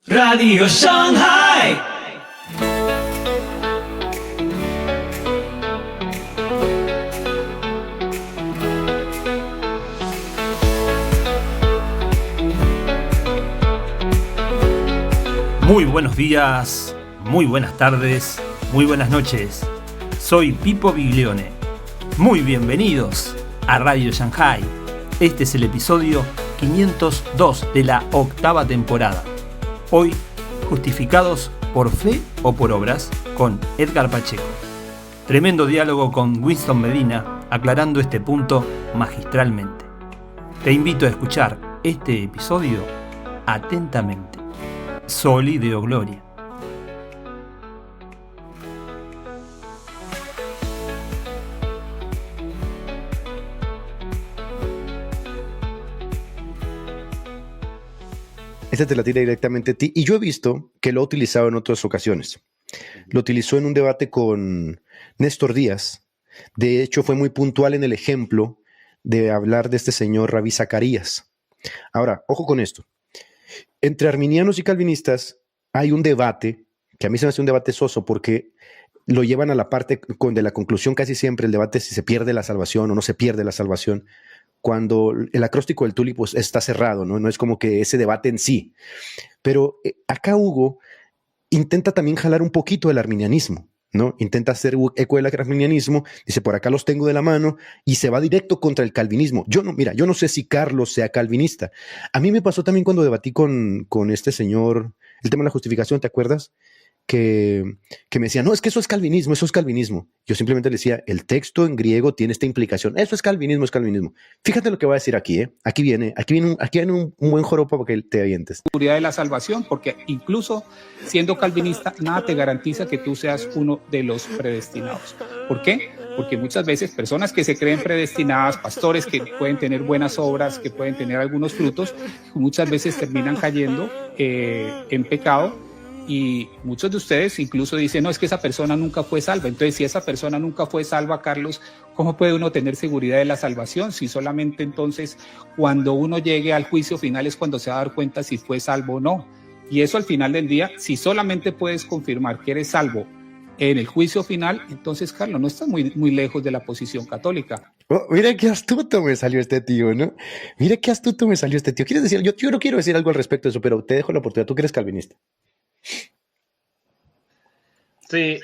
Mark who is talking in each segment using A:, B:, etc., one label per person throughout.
A: Radio Shanghai.
B: Muy buenos días, muy buenas tardes, muy buenas noches. Soy Pipo Biglione. Muy bienvenidos a Radio Shanghai. Este es el episodio 502 de la 8ª temporada. Hoy, justificados por fe o por obras, con Edgar Pacheco. Tremendo diálogo con Winston Medina, aclarando este punto magistralmente. Te invito a escuchar este episodio atentamente. Soli Deo Gloria.
C: Esta te la tira directamente a ti. Y yo he visto que lo ha utilizado en otras ocasiones. Lo utilizó en un debate con Néstor Díaz. De hecho, fue muy puntual en el ejemplo de hablar de este señor Rabí Zacarías. Ahora, ojo con esto. Entre arminianos y calvinistas hay un debate, que a mí se me hace un debate soso, porque lo llevan a la parte de la conclusión casi siempre, el debate si se pierde la salvación o no se pierde la salvación, cuando el acróstico del Tuli pues, está cerrado, ¿no? No es como que ese debate en sí. Pero acá Hugo intenta también jalar un poquito el arminianismo, ¿no? Intenta hacer eco del arminianismo, dice, por acá los tengo de la mano, y se va directo contra el calvinismo. Yo no sé si Carlos sea calvinista. A mí me pasó también cuando debatí con este señor, el tema de la justificación, ¿te acuerdas? Que me decía, no, es que eso es calvinismo, eso es calvinismo. Yo simplemente le decía, el texto en griego tiene esta implicación, eso es calvinismo, es calvinismo. Fíjate lo que voy a decir aquí, ¿eh? Aquí viene un buen joropo para que te avientes.
D: Seguridad de la salvación, porque incluso siendo calvinista, nada te garantiza que tú seas uno de los predestinados. ¿Por qué? Porque muchas veces personas que se creen predestinadas, pastores que pueden tener buenas obras, que pueden tener algunos frutos, muchas veces terminan cayendo en pecado. Y muchos de ustedes incluso dicen, no, es que esa persona nunca fue salva. Entonces, si esa persona nunca fue salva, Carlos, ¿cómo puede uno tener seguridad de la salvación? Si solamente entonces cuando uno llegue al juicio final es cuando se va a dar cuenta si fue salvo o no. Y eso al final del día, si solamente puedes confirmar que eres salvo en el juicio final, entonces, Carlos, no estás muy lejos de la posición católica.
C: Oh, mira qué astuto me salió este tío, ¿no? Mira qué astuto me salió este tío. ¿Quieres decir? Yo no quiero decir algo al respecto de eso, pero te dejo la oportunidad. Tú que eres calvinista.
E: Sí,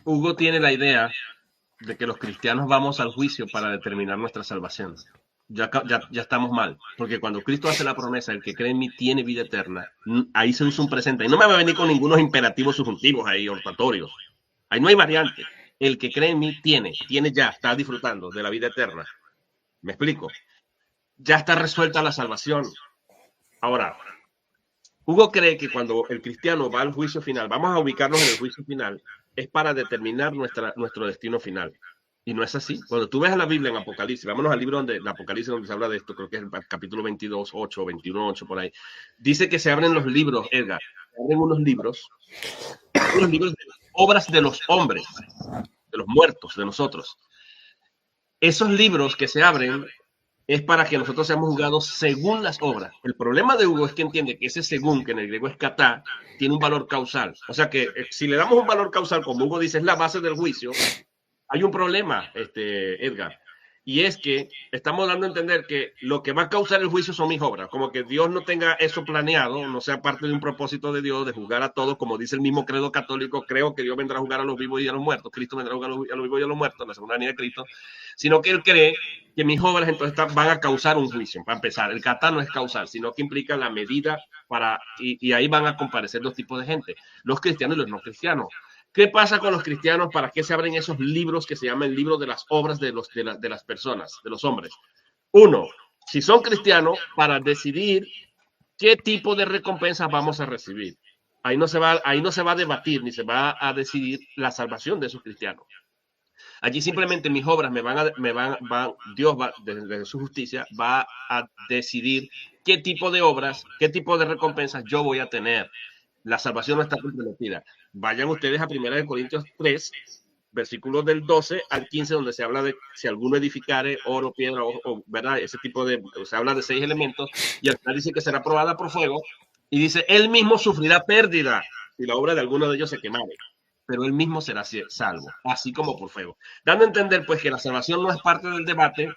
E: Hugo tiene la idea de que los cristianos vamos al juicio para determinar nuestra salvación. Ya estamos mal, porque cuando Cristo hace la promesa, el que cree en mí tiene vida eterna, ahí se usa un presente. Y no me va a venir con ningunos imperativos subjuntivos ahí, hortatorios. Ahí no hay variante. El que cree en mí tiene ya, está disfrutando de la vida eterna. ¿Me explico? Ya está resuelta la salvación. Ahora, Hugo cree que cuando el cristiano va al juicio final, vamos a ubicarnos en el juicio final, es para determinar nuestro destino final. Y no es así. Cuando tú ves a la Biblia en Apocalipsis, vámonos al libro de Apocalipsis donde se habla de esto, creo que es el capítulo 22, 8, 21, 8, por ahí. Dice que se abren los libros, Edgar. Se abren unos libros de obras de los hombres, de los muertos, de nosotros. Esos libros que se abren es para que nosotros seamos juzgados según las obras. El problema de Hugo es que entiende que ese según, que en el griego es katá, tiene un valor causal. O sea que si le damos un valor causal, como Hugo dice, es la base del juicio, hay un problema, Edgar. Y es que estamos dando a entender que lo que va a causar el juicio son mis obras. Como que Dios no tenga eso planeado, no sea parte de un propósito de Dios de juzgar a todos, como dice el mismo credo católico, creo que Dios vendrá a juzgar a los vivos y a los muertos, Cristo vendrá a juzgar a los vivos y a los muertos, la segunda venida de Cristo, sino que él cree que mis obras entonces van a causar un juicio, para empezar. El katá no es causal, sino que implica la medida y ahí van a comparecer dos tipos de gente, los cristianos y los no cristianos. ¿Qué pasa con los cristianos? ¿Para qué se abren esos libros que se llaman el libro de las obras de las personas, de los hombres? Uno, si son cristianos, para decidir qué tipo de recompensas vamos a recibir. Ahí no se va a debatir ni se va a decidir la salvación de esos cristianos. Allí simplemente mis obras Dios va, desde su justicia, va a decidir qué tipo de obras, qué tipo de recompensas yo voy a tener. La salvación no está comprometida. Vayan ustedes a 1 Corintios 3, versículos del 12 al 15, donde se habla de si alguno edificare oro, piedra, o ¿verdad? Ese tipo de, se habla de 6 elementos, y al final dice que será probada por fuego, Y dice, él mismo sufrirá pérdida si la obra de alguno de ellos se quemare, pero él mismo será salvo, así como por fuego. Dando a entender, pues, que la salvación no es parte del debate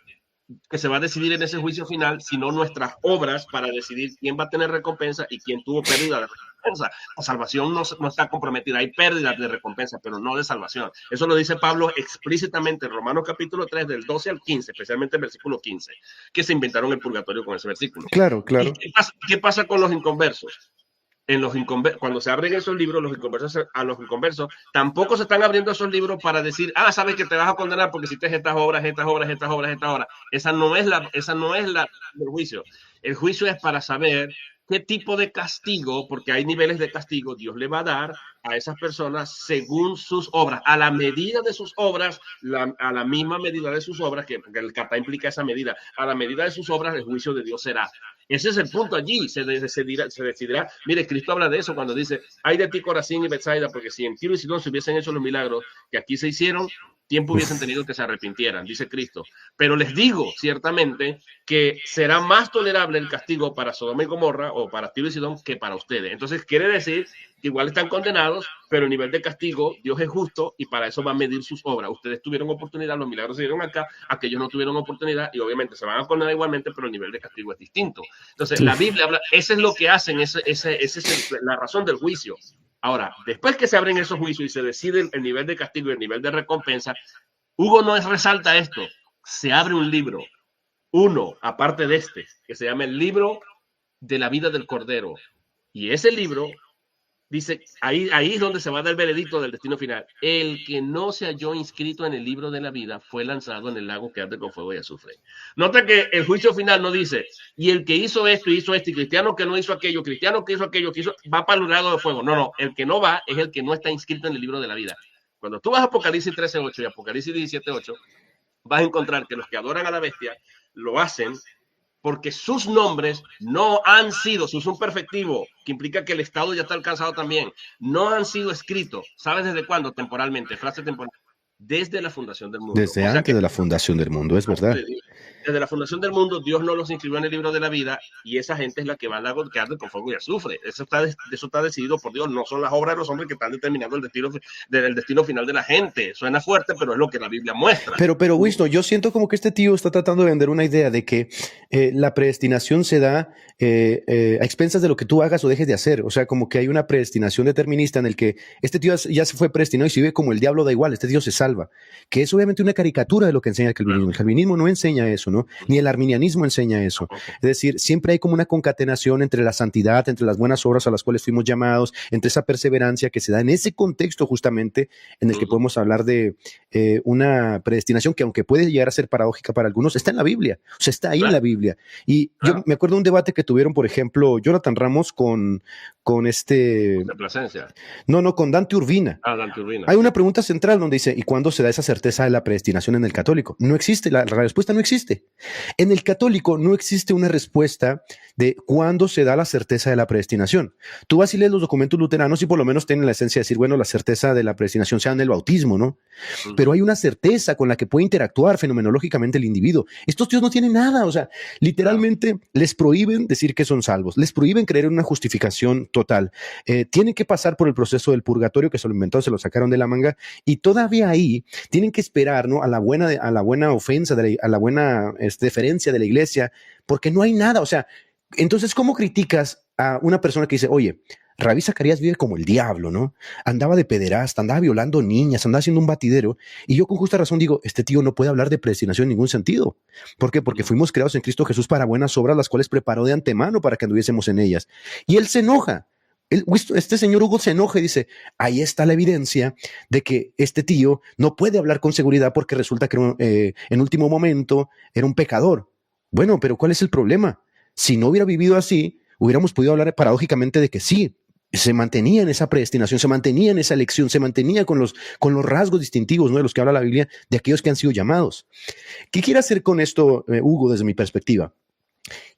E: que se va a decidir en ese juicio final, sino nuestras obras para decidir quién va a tener recompensa y quién tuvo pérdida de recompensa. La salvación no está comprometida, hay pérdida de recompensa, pero no de salvación. Eso lo dice Pablo explícitamente en Romanos capítulo 3, del 12 al 15, especialmente el versículo 15, que se inventaron el purgatorio con ese versículo.
C: Claro.
E: ¿Y qué pasa con los inconversos? Cuando se abren esos libros, a los inconversos, tampoco se están abriendo esos libros para decir, sabes que te vas a condenar porque hiciste estas obras. Esa no es la del juicio. El juicio es para saber qué tipo de castigo, porque hay niveles de castigo, Dios le va a dar a esas personas según sus obras, a la medida de sus obras, a la misma medida de sus obras, que el kata implica esa medida, a la medida de sus obras el juicio de Dios será. Ese es el punto allí, se decidirá. Mire, Cristo habla de eso cuando dice, ay de ti Corazín y Betsaida, porque si en Tiro y Sidón se hubiesen hecho los milagros que aquí se hicieron, tiempo hubiesen tenido que se arrepintieran, dice Cristo. Pero les digo, ciertamente, que será más tolerable el castigo para Sodoma y Gomorra o para Tiro y Sidón que para ustedes. Entonces quiere decir que igual están condenados, pero a nivel de castigo, Dios es justo y para eso va a medir sus obras. Ustedes tuvieron oportunidad, los milagros se dieron acá, aquellos no tuvieron oportunidad y obviamente se van a condenar igualmente, pero el nivel de castigo es distinto. Entonces, la Biblia habla, eso es lo que hacen, esa es la razón del juicio. Ahora, después que se abren esos juicios y se decide el nivel de castigo y el nivel de recompensa, Hugo no resalta esto. Se abre un libro, uno, aparte de este, que se llama el libro de la vida del Cordero. Y ese libro dice, ahí es donde se va a dar el veredicto del destino final. El que no se halló inscrito en el libro de la vida fue lanzado en el lago que arde con fuego y azufre. Nota que el juicio final no dice, y el que hizo esto, y cristiano que no hizo aquello, va para el lago de fuego. No, el que no va es el que no está inscrito en el libro de la vida. Cuando tú vas a Apocalipsis 13:8 y Apocalipsis 17:8, vas a encontrar que los que adoran a la bestia lo hacen porque sus nombres no han sido, su un perfectivo, que implica que el Estado ya está alcanzado también, no han sido escritos. ¿Sabes desde cuándo? Temporalmente, frase temporal. Desde la fundación del mundo.
C: Desde antes de la fundación del mundo, es verdad.
E: Desde la fundación del mundo, Dios no los inscribió en el libro de la vida y esa gente es la que va al lago que arde con fuego y azufre. Eso está decidido por Dios, no son las obras de los hombres que están determinando el destino final de la gente. Suena fuerte, pero es lo que la Biblia muestra.
C: Pero Winston, yo siento como que este tío está tratando de vender una idea de que la predestinación se da a expensas de lo que tú hagas o dejes de hacer. O sea, como que hay una predestinación determinista en el que este tío ya se fue predestinado y si vive como el diablo da igual, este tío se salva. Que es obviamente una caricatura de lo que enseña el calvinismo. El calvinismo no enseña eso, ¿no? Ni el arminianismo enseña eso. Es decir, siempre hay como una concatenación entre la santidad, entre las buenas obras a las cuales fuimos llamados, entre esa perseverancia que se da en ese contexto justamente en el que podemos hablar de una predestinación que aunque puede llegar a ser paradójica para algunos, está en la Biblia. O sea, está ahí en la Biblia. Y yo me acuerdo de un debate que tuvieron, por ejemplo, Jonathan Ramos con
E: Plasencia.
C: con Dante Urbina.
E: Dante Urbina.
C: Hay una pregunta central donde dice, ¿y cuándo se da esa certeza de la predestinación en el católico? No existe, la respuesta no existe. En el católico no existe una respuesta de cuándo se da la certeza de la predestinación. Tú vas y lees los documentos luteranos y por lo menos tienen la esencia de decir, bueno, la certeza de la predestinación se da en el bautismo, ¿no? Pero hay una certeza con la que puede interactuar fenomenológicamente el individuo. Estos tíos no tienen nada, o sea, literalmente les prohíben decir que son salvos, les prohíben creer en una justificación total. Tienen que pasar por el proceso del purgatorio que se lo inventó, se lo sacaron de la manga y todavía ahí tienen que esperar, ¿no? a la buena ofensa, a la buena deferencia de la iglesia, porque no hay nada, o sea, entonces, ¿cómo criticas a una persona que dice, oye, Rabí Zacarías vive como el diablo, ¿no? Andaba de pederasta, andaba violando niñas, andaba haciendo un batidero. Y yo con justa razón digo, este tío no puede hablar de predestinación en ningún sentido. ¿Por qué? Porque fuimos creados en Cristo Jesús para buenas obras, las cuales preparó de antemano para que anduviésemos en ellas. Y él se enoja. Este señor Hugo se enoja y dice, ahí está la evidencia de que este tío no puede hablar con seguridad porque resulta que en último momento era un pecador. Bueno, pero ¿cuál es el problema? Si no hubiera vivido así, hubiéramos podido hablar paradójicamente de que sí, se mantenía en esa predestinación, se mantenía en esa elección, se mantenía con los rasgos distintivos, ¿no? de los que habla la Biblia, de aquellos que han sido llamados. ¿Qué quiere hacer con esto, Hugo, desde mi perspectiva?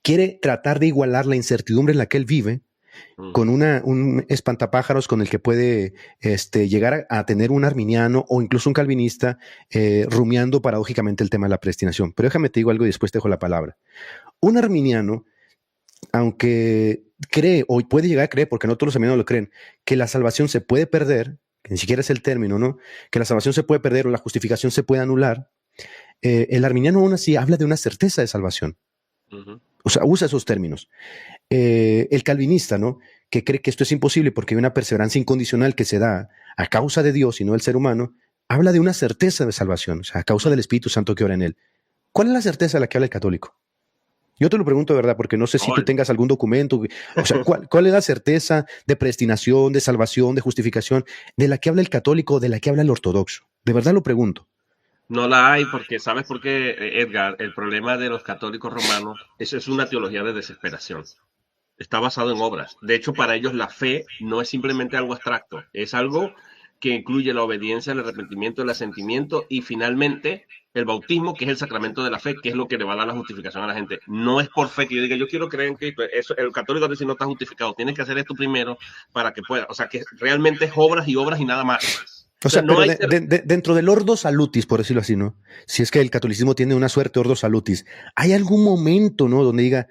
C: Quiere tratar de igualar la incertidumbre en la que él vive con un espantapájaros con el que puede llegar a tener un arminiano o incluso un calvinista rumiando paradójicamente el tema de la predestinación. Pero déjame te digo algo y después te dejo la palabra. Un arminiano, aunque cree o puede llegar a creer, porque no todos los arminianos lo creen, que la salvación se puede perder, que ni siquiera es el término, ¿no? Que la salvación se puede perder o la justificación se puede anular, el arminiano aún así habla de una certeza de salvación. O sea, usa esos términos. El calvinista, ¿no? Que cree que esto es imposible porque hay una perseverancia incondicional que se da a causa de Dios y no del ser humano, habla de una certeza de salvación, o sea, a causa del Espíritu Santo que ora en él. ¿Cuál es la certeza de la que habla el católico? Yo te lo pregunto de verdad, porque no sé si tú tengas algún documento. O sea, ¿cuál es la certeza de predestinación, de salvación, de justificación, de la que habla el católico, de la que habla el ortodoxo? De verdad lo pregunto.
E: No la hay porque, ¿sabes por qué, Edgar? El problema de los católicos romanos, eso es una teología de desesperación. Está basado en obras. De hecho, para ellos la fe no es simplemente algo abstracto, es algo que incluye la obediencia, el arrepentimiento, el asentimiento y finalmente el bautismo, que es el sacramento de la fe, que es lo que le va a dar la justificación a la gente. No es por fe que yo diga, yo quiero creer en Cristo. Eso, el católico dice, no está justificado, tienes que hacer esto primero para que pueda. O sea, que realmente es obras y nada más.
C: O sea,
E: no
C: pero
E: hay
C: dentro del ordo salutis, por decirlo así, ¿no? Si es que el catolicismo tiene una suerte ordo salutis, ¿hay algún momento, ¿no? Donde diga,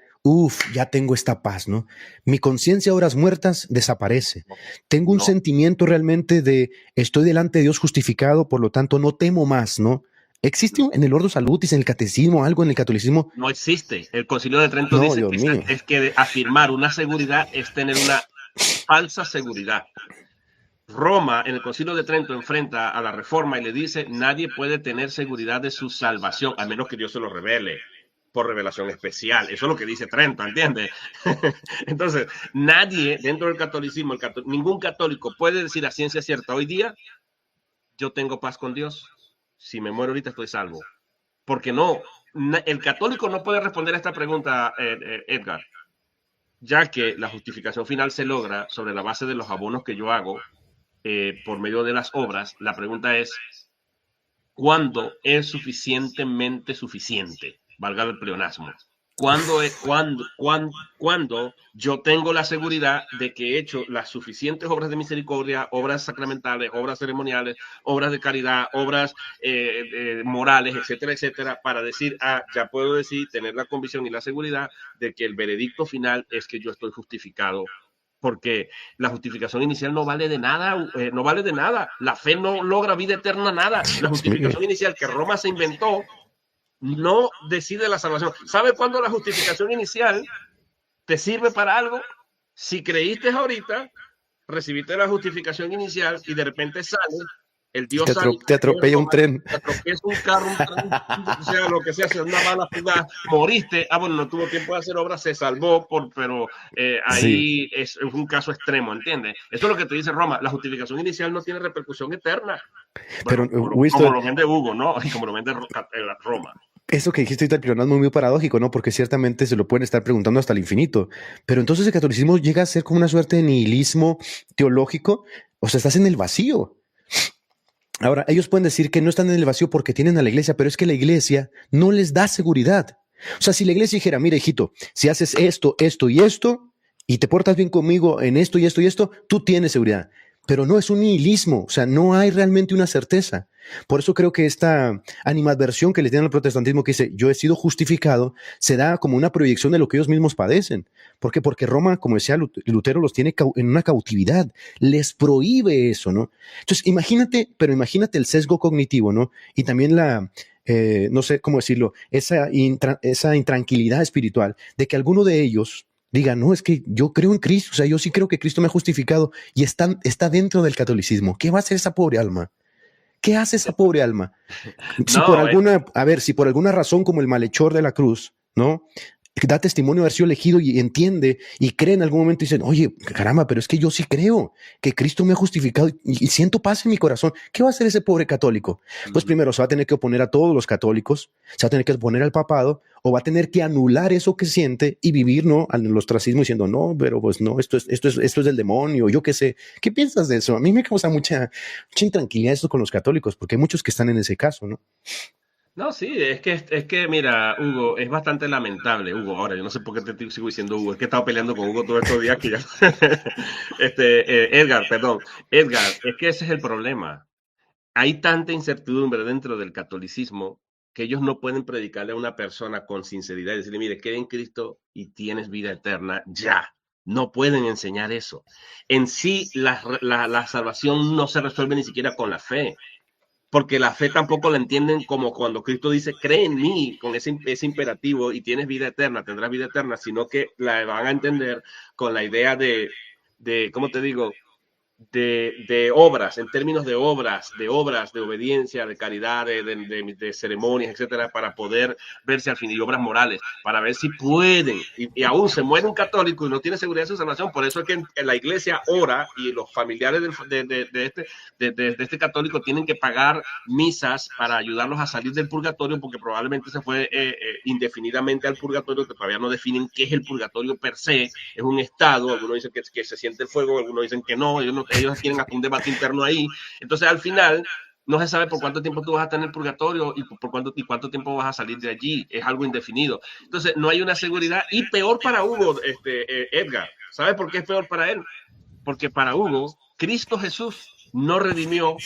C: ya tengo esta paz, ¿no? Mi conciencia a horas muertas desaparece. Tengo un sentimiento realmente de estoy delante de Dios justificado, por lo tanto no temo más, ¿no? ¿Existe en el ordo salutis, en el catecismo, algo en el catolicismo?
E: No existe. El Concilio de Trento dice que afirmar una seguridad es tener una falsa seguridad. Roma, en el Concilio de Trento, enfrenta a la Reforma y le dice, nadie puede tener seguridad de su salvación, a menos que Dios se lo revele por revelación especial. Eso es lo que dice Trento, ¿entiendes? Entonces, nadie dentro del catolicismo, ningún católico puede decir a ciencia cierta, hoy día, yo tengo paz con Dios, si me muero ahorita estoy salvo. Porque no, el católico no puede responder a esta pregunta, Edgar, ya que la justificación final se logra sobre la base de los abonos que yo hago, por medio de las obras. La pregunta es, ¿cuándo es suficientemente suficiente? Valga el pleonasmo. ¿Cuándo yo tengo la seguridad de que he hecho las suficientes obras de misericordia, obras sacramentales, obras ceremoniales, obras de caridad, obras morales, etcétera, etcétera, para decir, ya puedo decir, tener la convicción y la seguridad de que el veredicto final es que yo estoy justificado? Porque la justificación inicial no vale de nada, no vale de nada. La fe no logra vida eterna, nada. La justificación inicial que Roma se inventó no decide la salvación. ¿Sabe cuándo la justificación inicial te sirve para algo? Si creíste ahorita, recibiste la justificación inicial y de repente sale el Dios
C: te atropella un tren.
E: Te atropella un carro, o sea, lo que sea, hacer una mala jugada, moriste. Bueno, no tuvo tiempo de hacer obra, se salvó, pero ahí es un caso extremo, ¿entiendes? Eso es lo que te dice Roma. La justificación inicial no tiene repercusión eterna. Bueno,
C: pero,
E: como lo vende Hugo, ¿no? Y como lo vende Roma.
C: Eso que dijiste ahorita, el pleonasmo es muy paradójico, ¿no? Porque ciertamente se lo pueden estar preguntando hasta el infinito. Pero entonces el catolicismo llega a ser como una suerte de nihilismo teológico. O sea, estás en el vacío. Ahora, ellos pueden decir que no están en el vacío porque tienen a la iglesia, pero es que la iglesia no les da seguridad. O sea, si la iglesia dijera, mira, hijito, si haces esto, esto y esto, y te portas bien conmigo en esto y esto y esto, tú tienes seguridad. Pero no es un nihilismo, o sea, no hay realmente una certeza. Por eso creo que esta animadversión que le tienen al protestantismo que dice, yo he sido justificado, se da como una proyección de lo que ellos mismos padecen. ¿Por qué? Porque Roma, como decía Lutero, los tiene en una cautividad, les prohíbe eso, ¿no? Entonces, imagínate el sesgo cognitivo, ¿no? Y también no sé cómo decirlo, esa intranquilidad espiritual de que alguno de ellos diga, no, es que yo creo en Cristo, o sea, yo sí creo que Cristo me ha justificado y está dentro del catolicismo. ¿Qué va a hacer esa pobre alma? ¿Qué hace esa pobre alma? Si por alguna razón, como el malhechor de la cruz, ¿no? Da testimonio de haber sido elegido y entiende y cree en algún momento y dice, oye, caramba, pero es que yo sí creo que Cristo me ha justificado y siento paz en mi corazón. ¿Qué va a hacer ese pobre católico? Pues primero se va a tener que oponer a todos los católicos, se va a tener que oponer al papado o va a tener que anular eso que siente y vivir, ¿no? Al ostracismo diciendo, no, pero pues no, esto es del demonio, yo qué sé. ¿Qué piensas de eso? A mí me causa mucha intranquilidad esto con los católicos porque hay muchos que están en ese caso, ¿no?
E: No, sí, es que, mira, Hugo, es bastante lamentable, Hugo, ahora yo no sé por qué te sigo diciendo Hugo, es que he estado peleando con Hugo todos estos días que ya... Edgar, es que ese es el problema. Hay tanta incertidumbre dentro del catolicismo que ellos no pueden predicarle a una persona con sinceridad y decirle, mire, cree en Cristo y tienes vida eterna ya. No pueden enseñar eso. En sí, la salvación no se resuelve ni siquiera con la fe, porque la fe tampoco la entienden como cuando Cristo dice, cree en mí, con ese imperativo, y tienes vida eterna, tendrás vida eterna, sino que la van a entender con la idea de ¿cómo te digo? De obras, en términos de obras, de obediencia, de caridad, de ceremonias, etcétera, para poder verse al fin, y obras morales, para ver si pueden, y aún se muere un católico y no tiene seguridad de su salvación. Por eso es que en la iglesia ora, y los familiares de este católico tienen que pagar misas para ayudarlos a salir del purgatorio, porque probablemente se fue indefinidamente al purgatorio, que todavía no definen qué es el purgatorio per se. Es un estado, algunos dicen que se siente el fuego, algunos dicen que no, ellos tienen un debate interno ahí. Entonces, al final, no se sabe por cuánto tiempo tú vas a estar en el purgatorio y cuánto tiempo vas a salir de allí. Es algo indefinido. Entonces, no hay una seguridad. Y peor para Hugo, Edgar. ¿Sabes por qué es peor para él? Porque para Hugo, Cristo Jesús no redimió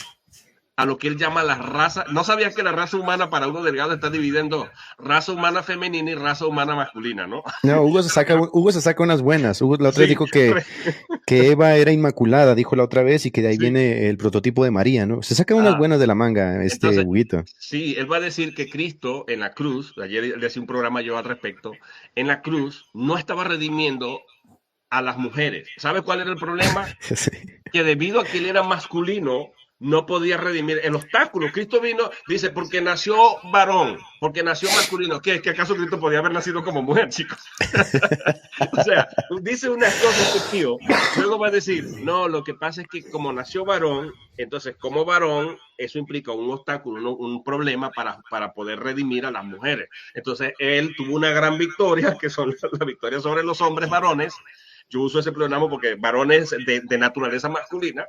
E: a lo que él llama la raza. No sabía que la raza humana para Hugo Delgado está dividida en dos: raza humana femenina y raza humana masculina, ¿no?
C: No, Hugo se saca unas buenas. Hugo la otra vez dijo que Eva era inmaculada, dijo la otra vez, y que de ahí viene el prototipo de María, ¿no? Se saca unas buenas de la manga,
E: entonces,
C: Huguito.
E: Sí, él va a decir que Cristo en la cruz, ayer le hacía un programa yo al respecto, en la cruz no estaba redimiendo a las mujeres. ¿Sabe cuál era el problema?
C: Sí.
E: Que debido a que él era masculino, no podía redimir el obstáculo. Cristo vino, dice, porque nació varón, porque nació masculino. ¿Qué acaso Cristo podía haber nacido como mujer, chicos? O sea, dice unas cosas este tío, luego va a decir, no, lo que pasa es que como nació varón, entonces como varón, eso implica un obstáculo, un problema para poder redimir a las mujeres. Entonces, él tuvo una gran victoria, que son las victorias sobre los hombres varones. Yo uso ese pleonasmo porque varones de naturaleza masculina,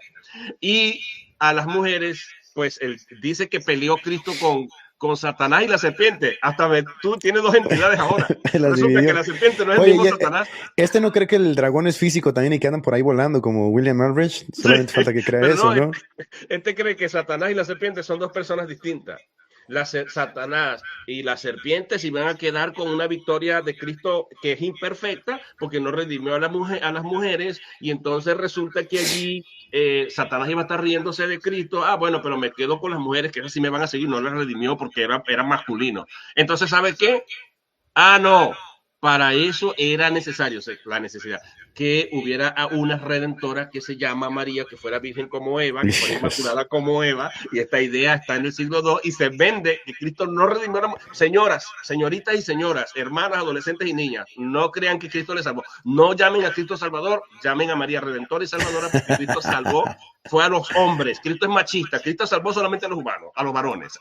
E: y a las mujeres, pues él dice que peleó Cristo con Satanás y la serpiente. Tú tienes dos entidades ahora. Resulta que la serpiente no es el mismo Satanás.
C: No cree que el dragón es físico también y que andan por ahí volando como William Aldrich. Solamente falta que crea eso, ¿no?
E: Este cree que Satanás y la serpiente son dos personas distintas. Satanás y la serpiente se van a quedar con una victoria de Cristo que es imperfecta porque no redimió a las mujeres, y entonces resulta que allí Satanás iba a estar riéndose de Cristo. Bueno, pero me quedo con las mujeres, que esas sí me van a seguir. No las redimió porque era masculino. Entonces, ¿sabe qué? No, para eso era necesario, la necesidad, que hubiera una redentora que se llama María, que fuera virgen como Eva, que fuera inmaculada como Eva, y esta idea está en el siglo II y se vende que Cristo no redimió a las señoras, señoritas y señoras, hermanas, adolescentes y niñas. No crean que Cristo les salvó. No llamen a Cristo Salvador, llamen a María Redentora y Salvadora, porque Cristo salvó fue a los hombres. Cristo es machista. Cristo salvó solamente a los humanos, a los varones.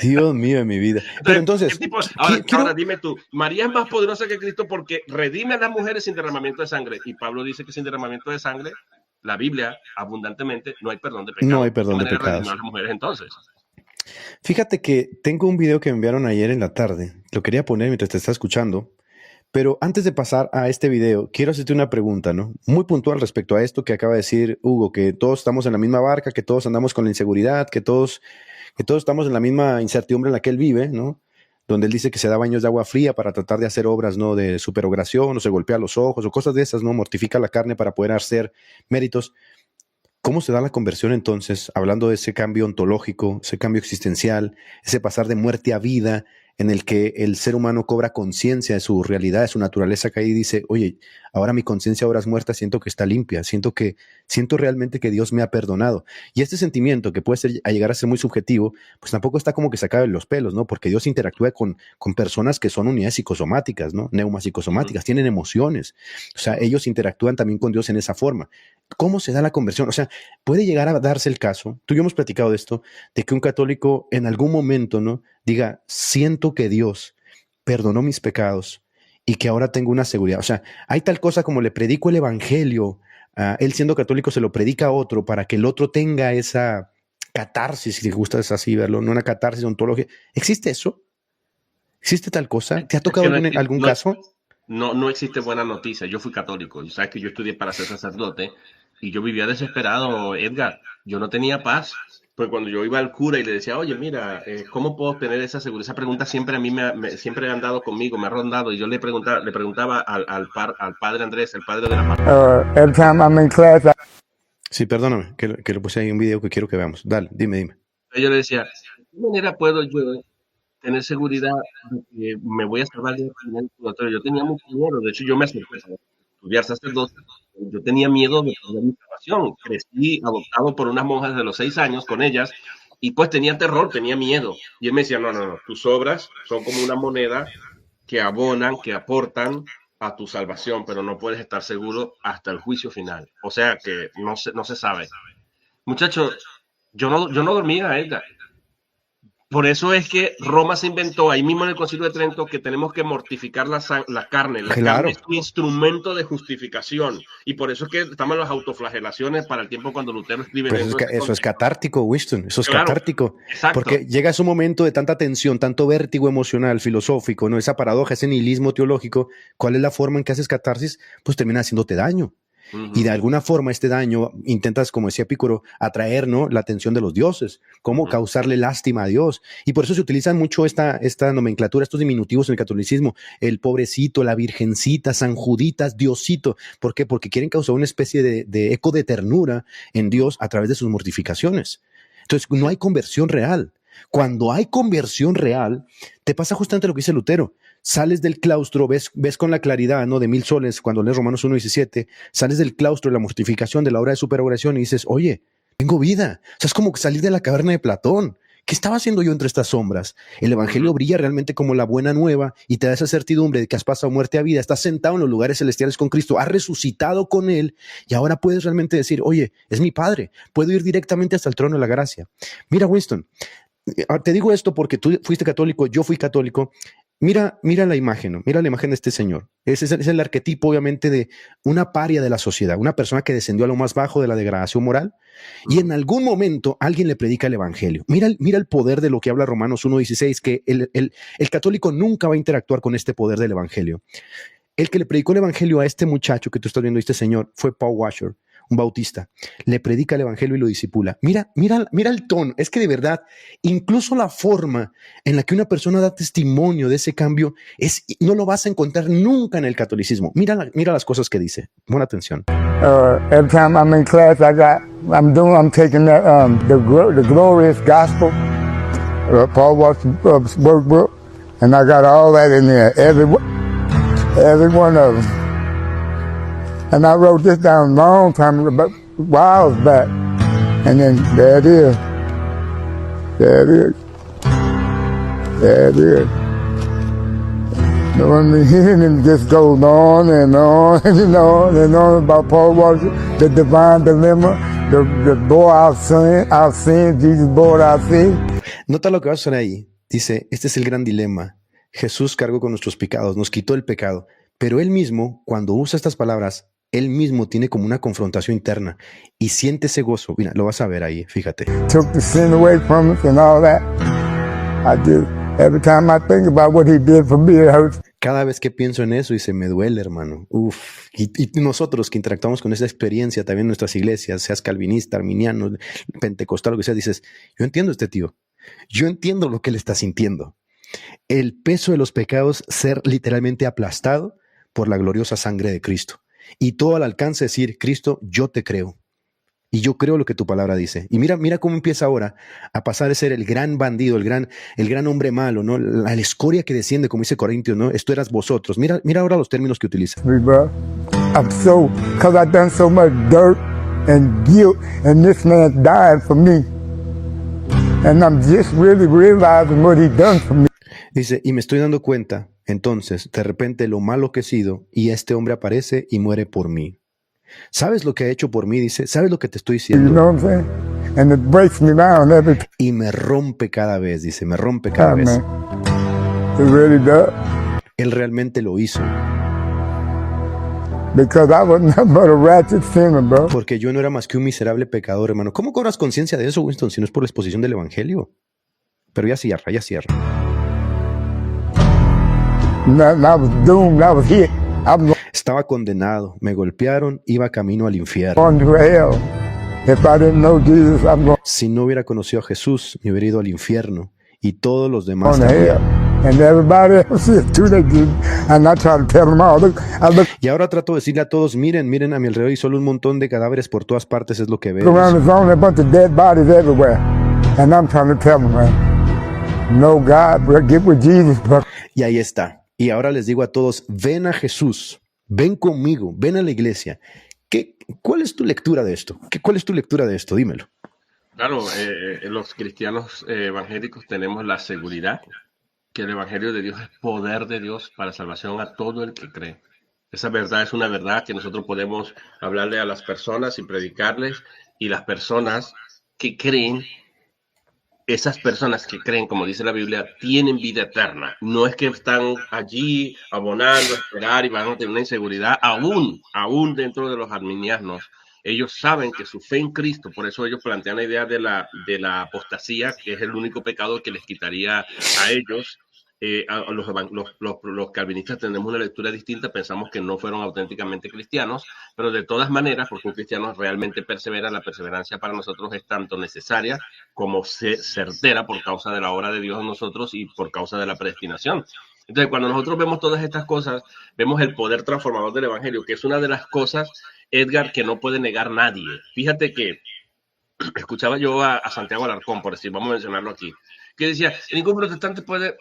C: Dios mío de mi vida. Pero entonces,
E: ahora dime tú, María es más poderosa que Cristo porque redime a las mujeres sin derramamiento de sangre. Y Pablo dice que sin derramamiento de sangre, la Biblia abundantemente, no hay perdón de pecados.
C: No hay perdón de pecados.
E: A las mujeres entonces.
C: Fíjate que tengo un video que me enviaron ayer en la tarde. Lo quería poner mientras te estaba escuchando. Pero antes de pasar a este video, quiero hacerte una pregunta, ¿no? Muy puntual respecto a esto que acaba de decir Hugo, que todos estamos en la misma barca, que todos andamos con la inseguridad, que todos estamos en la misma incertidumbre en la que él vive, ¿no? Donde él dice que se da baños de agua fría para tratar de hacer obras, ¿no? De superoración, o se golpea los ojos, o cosas de esas, ¿no? Mortifica la carne para poder hacer méritos. ¿Cómo se da la conversión entonces? Hablando de ese cambio ontológico, ese cambio existencial, ese pasar de muerte a vida, en el que el ser humano cobra conciencia de su realidad, de su naturaleza caída, y dice, oye, ahora mi conciencia, ahora es muerta, siento que está limpia, siento realmente que Dios me ha perdonado. Y este sentimiento, que puede llegar a ser muy subjetivo, pues tampoco está como que se acaben los pelos, ¿no? Porque Dios interactúa con personas que son unidades psicosomáticas, ¿no? Neuropsicosomáticas, tienen emociones. O sea, ellos interactúan también con Dios en esa forma. ¿Cómo se da la conversión? O sea, puede llegar a darse el caso, tú y yo hemos platicado de esto, de que un católico en algún momento, ¿no? Diga, siento que Dios perdonó mis pecados y que ahora tengo una seguridad. O sea, hay tal cosa como le predico el evangelio, él siendo católico se lo predica a otro para que el otro tenga esa catarsis, si te gusta es así verlo, no una catarsis ontológica. ¿Existe eso? ¿Existe tal cosa? ¿Te ha tocado algún caso?
E: No existe buena noticia. Yo fui católico y sabes que yo estudié para ser sacerdote y yo vivía desesperado, Edgar. Yo no tenía paz. Porque cuando yo iba al cura y le decía, oye, mira, ¿cómo puedo obtener esa seguridad? Esa pregunta siempre a mí siempre ha andado conmigo, me ha rondado. Y yo le preguntaba al padre Andrés, el padre de la parroquia.
F: Every time I'm in class,
C: Sí, perdóname, que lo puse ahí en un video que quiero que veamos. Dale, dime.
E: Yo le decía, ¿de qué manera puedo yo tener seguridad de que me voy a salvar de el purgatorio? Yo tenía mucho miedo, de hecho yo me acerqué a estudiar sacerdote, yo tenía miedo de perder mi salvación. Crecí adoptado por unas monjas de los 6 años con ellas y pues tenía terror, tenía miedo. Y él me decía, no, tus obras son como una moneda que abonan, que aportan a tu salvación, pero no puedes estar seguro hasta el juicio final. O sea que no se sabe. Muchacho, yo no dormía, Edgar. Por eso es que Roma se inventó ahí mismo en el Concilio de Trento que tenemos que mortificar la carne. La carne es un instrumento de justificación. Y por eso es que estamos en las autoflagelaciones para el tiempo cuando Lutero escribe.
C: Pues eso es catártico, Winston. Eso es catártico.
E: Exacto.
C: Porque llega a un momento de tanta tensión, tanto vértigo emocional, filosófico, ¿no? Esa paradoja, ese nihilismo teológico. ¿Cuál es la forma en que haces catarsis? Pues termina haciéndote daño. Y de alguna forma este daño intentas, como decía Epicuro, atraer, ¿no?, la atención de los dioses, cómo causarle lástima a Dios. Y por eso se utilizan mucho esta nomenclatura, estos diminutivos en el catolicismo, el pobrecito, la virgencita, San Juditas, Diosito. ¿Por qué? Porque quieren causar una especie de eco de ternura en Dios a través de sus mortificaciones. Entonces no hay conversión real. Cuando hay conversión real, te pasa justamente lo que dice Lutero. Sales del claustro, ves con la claridad, ¿no?, de 1000 soles, cuando lees Romanos 1:17, sales del claustro de la mortificación, de la hora de superadoración y dices, oye, tengo vida. O sea, es como salir de la caverna de Platón. ¿Qué estaba haciendo yo entre estas sombras? El evangelio brilla realmente como la buena nueva y te da esa certidumbre de que has pasado muerte a vida, estás sentado en los lugares celestiales con Cristo, has resucitado con Él y ahora puedes realmente decir, oye, es mi Padre, puedo ir directamente hasta el trono de la gracia. Mira, Winston, te digo esto porque tú fuiste católico, yo fui católico. Mira la imagen, ¿no? Mira la imagen de este señor. Ese es el arquetipo, obviamente, de una paria de la sociedad, una persona que descendió a lo más bajo de la degradación moral y en algún momento alguien le predica el evangelio. Mira el poder de lo que habla Romanos 1:16, que el católico nunca va a interactuar con este poder del evangelio. El que le predicó el evangelio a este muchacho que tú estás viendo, este señor, fue Paul Washer, un bautista. Le predica el evangelio y lo discipula. Mira el tono. Es que de verdad, incluso la forma en la que una persona da testimonio de ese cambio no lo vas a encontrar nunca en el catolicismo. Mira las cosas que dice. Pon atención.
F: Every time I'm in class, I'm taking the glorious gospel, Paul Washer's workbook, and I got all that in there, every one of them. And I wrote this down a long time, about whiles back. And then there it is. There it is. And it just goes on and on and on and on about Paul Washer, the divine dilemma, the bore our sin, Jesus bore our sin.
C: Nota lo que va a sonar ahí. Dice, este es el gran dilema. Jesús cargó con nuestros pecados, nos quitó el pecado. Pero él mismo, cuando usa estas palabras, él mismo tiene como una confrontación interna y siente ese gozo. Mira, lo vas a ver ahí, fíjate.
F: Took the sin away from us and all that. Every time I think about what he did for me, it hurts.
C: Cada vez que pienso en eso, dice, me duele, hermano. Uf. Y nosotros que interactuamos con esa experiencia también en nuestras iglesias, seas calvinista, arminiano, pentecostal, lo que sea, dices, yo entiendo a este tío. Yo entiendo lo que él está sintiendo. El peso de los pecados ser literalmente aplastado por la gloriosa sangre de Cristo. Y todo al alcance de decir, Cristo, yo te creo. Y yo creo lo que tu palabra dice. Y mira cómo empieza ahora a pasar de ser el gran bandido, el gran hombre malo, ¿no? La escoria que desciende, como dice Corintios, ¿no? Esto eras vosotros. Mira ahora los términos que utiliza.
F: Because I've done so much dirt and guilt, and this man died for me. And I'm just really realizing what he done for me.
C: Dice, y me estoy dando cuenta, entonces, de repente, lo malo que he sido, y este hombre aparece y muere por mí. ¿Sabes lo que ha hecho por mí? Dice, ¿sabes lo que te estoy diciendo?
F: You know what I'm saying? And it breaks me down every time.
C: Y me rompe cada vez, dice, me rompe cada vez.
F: Man. It really does.
C: Él realmente lo hizo.
F: Because I was nothing but a ratchet sinner, bro.
C: Porque yo no era más que un miserable pecador, hermano. ¿Cómo cobras conciencia de eso, Winston, si no es por la exposición del evangelio? Pero ya cierra.
F: I was doomed, I was hit.
C: Estaba condenado, me golpearon, iba camino al infierno.
F: Going to hell. If I didn't know Jesus, I'm going
C: Si no hubiera conocido a Jesús, me hubiera ido al infierno y todos los demás
F: to
C: también.
F: hell. And everybody else is too. I'm not trying to tell them all. Look, I look
C: Y ahora trato de decirle a todos, miren a mi alrededor y solo un montón de cadáveres por todas partes es lo que veo.
F: around, there's only a bunch of dead bodies everywhere. And I'm trying to tell them, man, no God, we'll get with Jesus, but
C: Y ahí está. Y ahora les digo a todos, ven a Jesús, ven conmigo, ven a la iglesia. ¿Cuál es tu lectura de esto? ¿Cuál es tu lectura de esto? Dímelo.
E: Claro, los cristianos evangélicos tenemos la seguridad que el Evangelio de Dios es poder de Dios para salvación a todo el que cree. Esa verdad es una verdad que nosotros podemos hablarle a las personas y predicarles, y las personas que creen, esas personas que creen, como dice la Biblia, tienen vida eterna. No es que están allí abonando, a esperar y van a tener una inseguridad, aún dentro de los arminianos. Ellos saben que su fe en Cristo, por eso ellos plantean la idea de la apostasía, que es el único pecado que les quitaría a ellos. Los calvinistas tenemos una lectura distinta, pensamos que no fueron auténticamente cristianos, pero de todas maneras, porque un cristiano realmente persevera, la perseverancia para nosotros es tanto necesaria como certera por causa de la obra de Dios en nosotros y por causa de la predestinación. Entonces, cuando nosotros vemos todas estas cosas, vemos el poder transformador del Evangelio, que es una de las cosas, Edgar, que no puede negar nadie. Fíjate que escuchaba yo a Santiago Alarcón, por decir, vamos a mencionarlo aquí, que decía, ningún protestante puede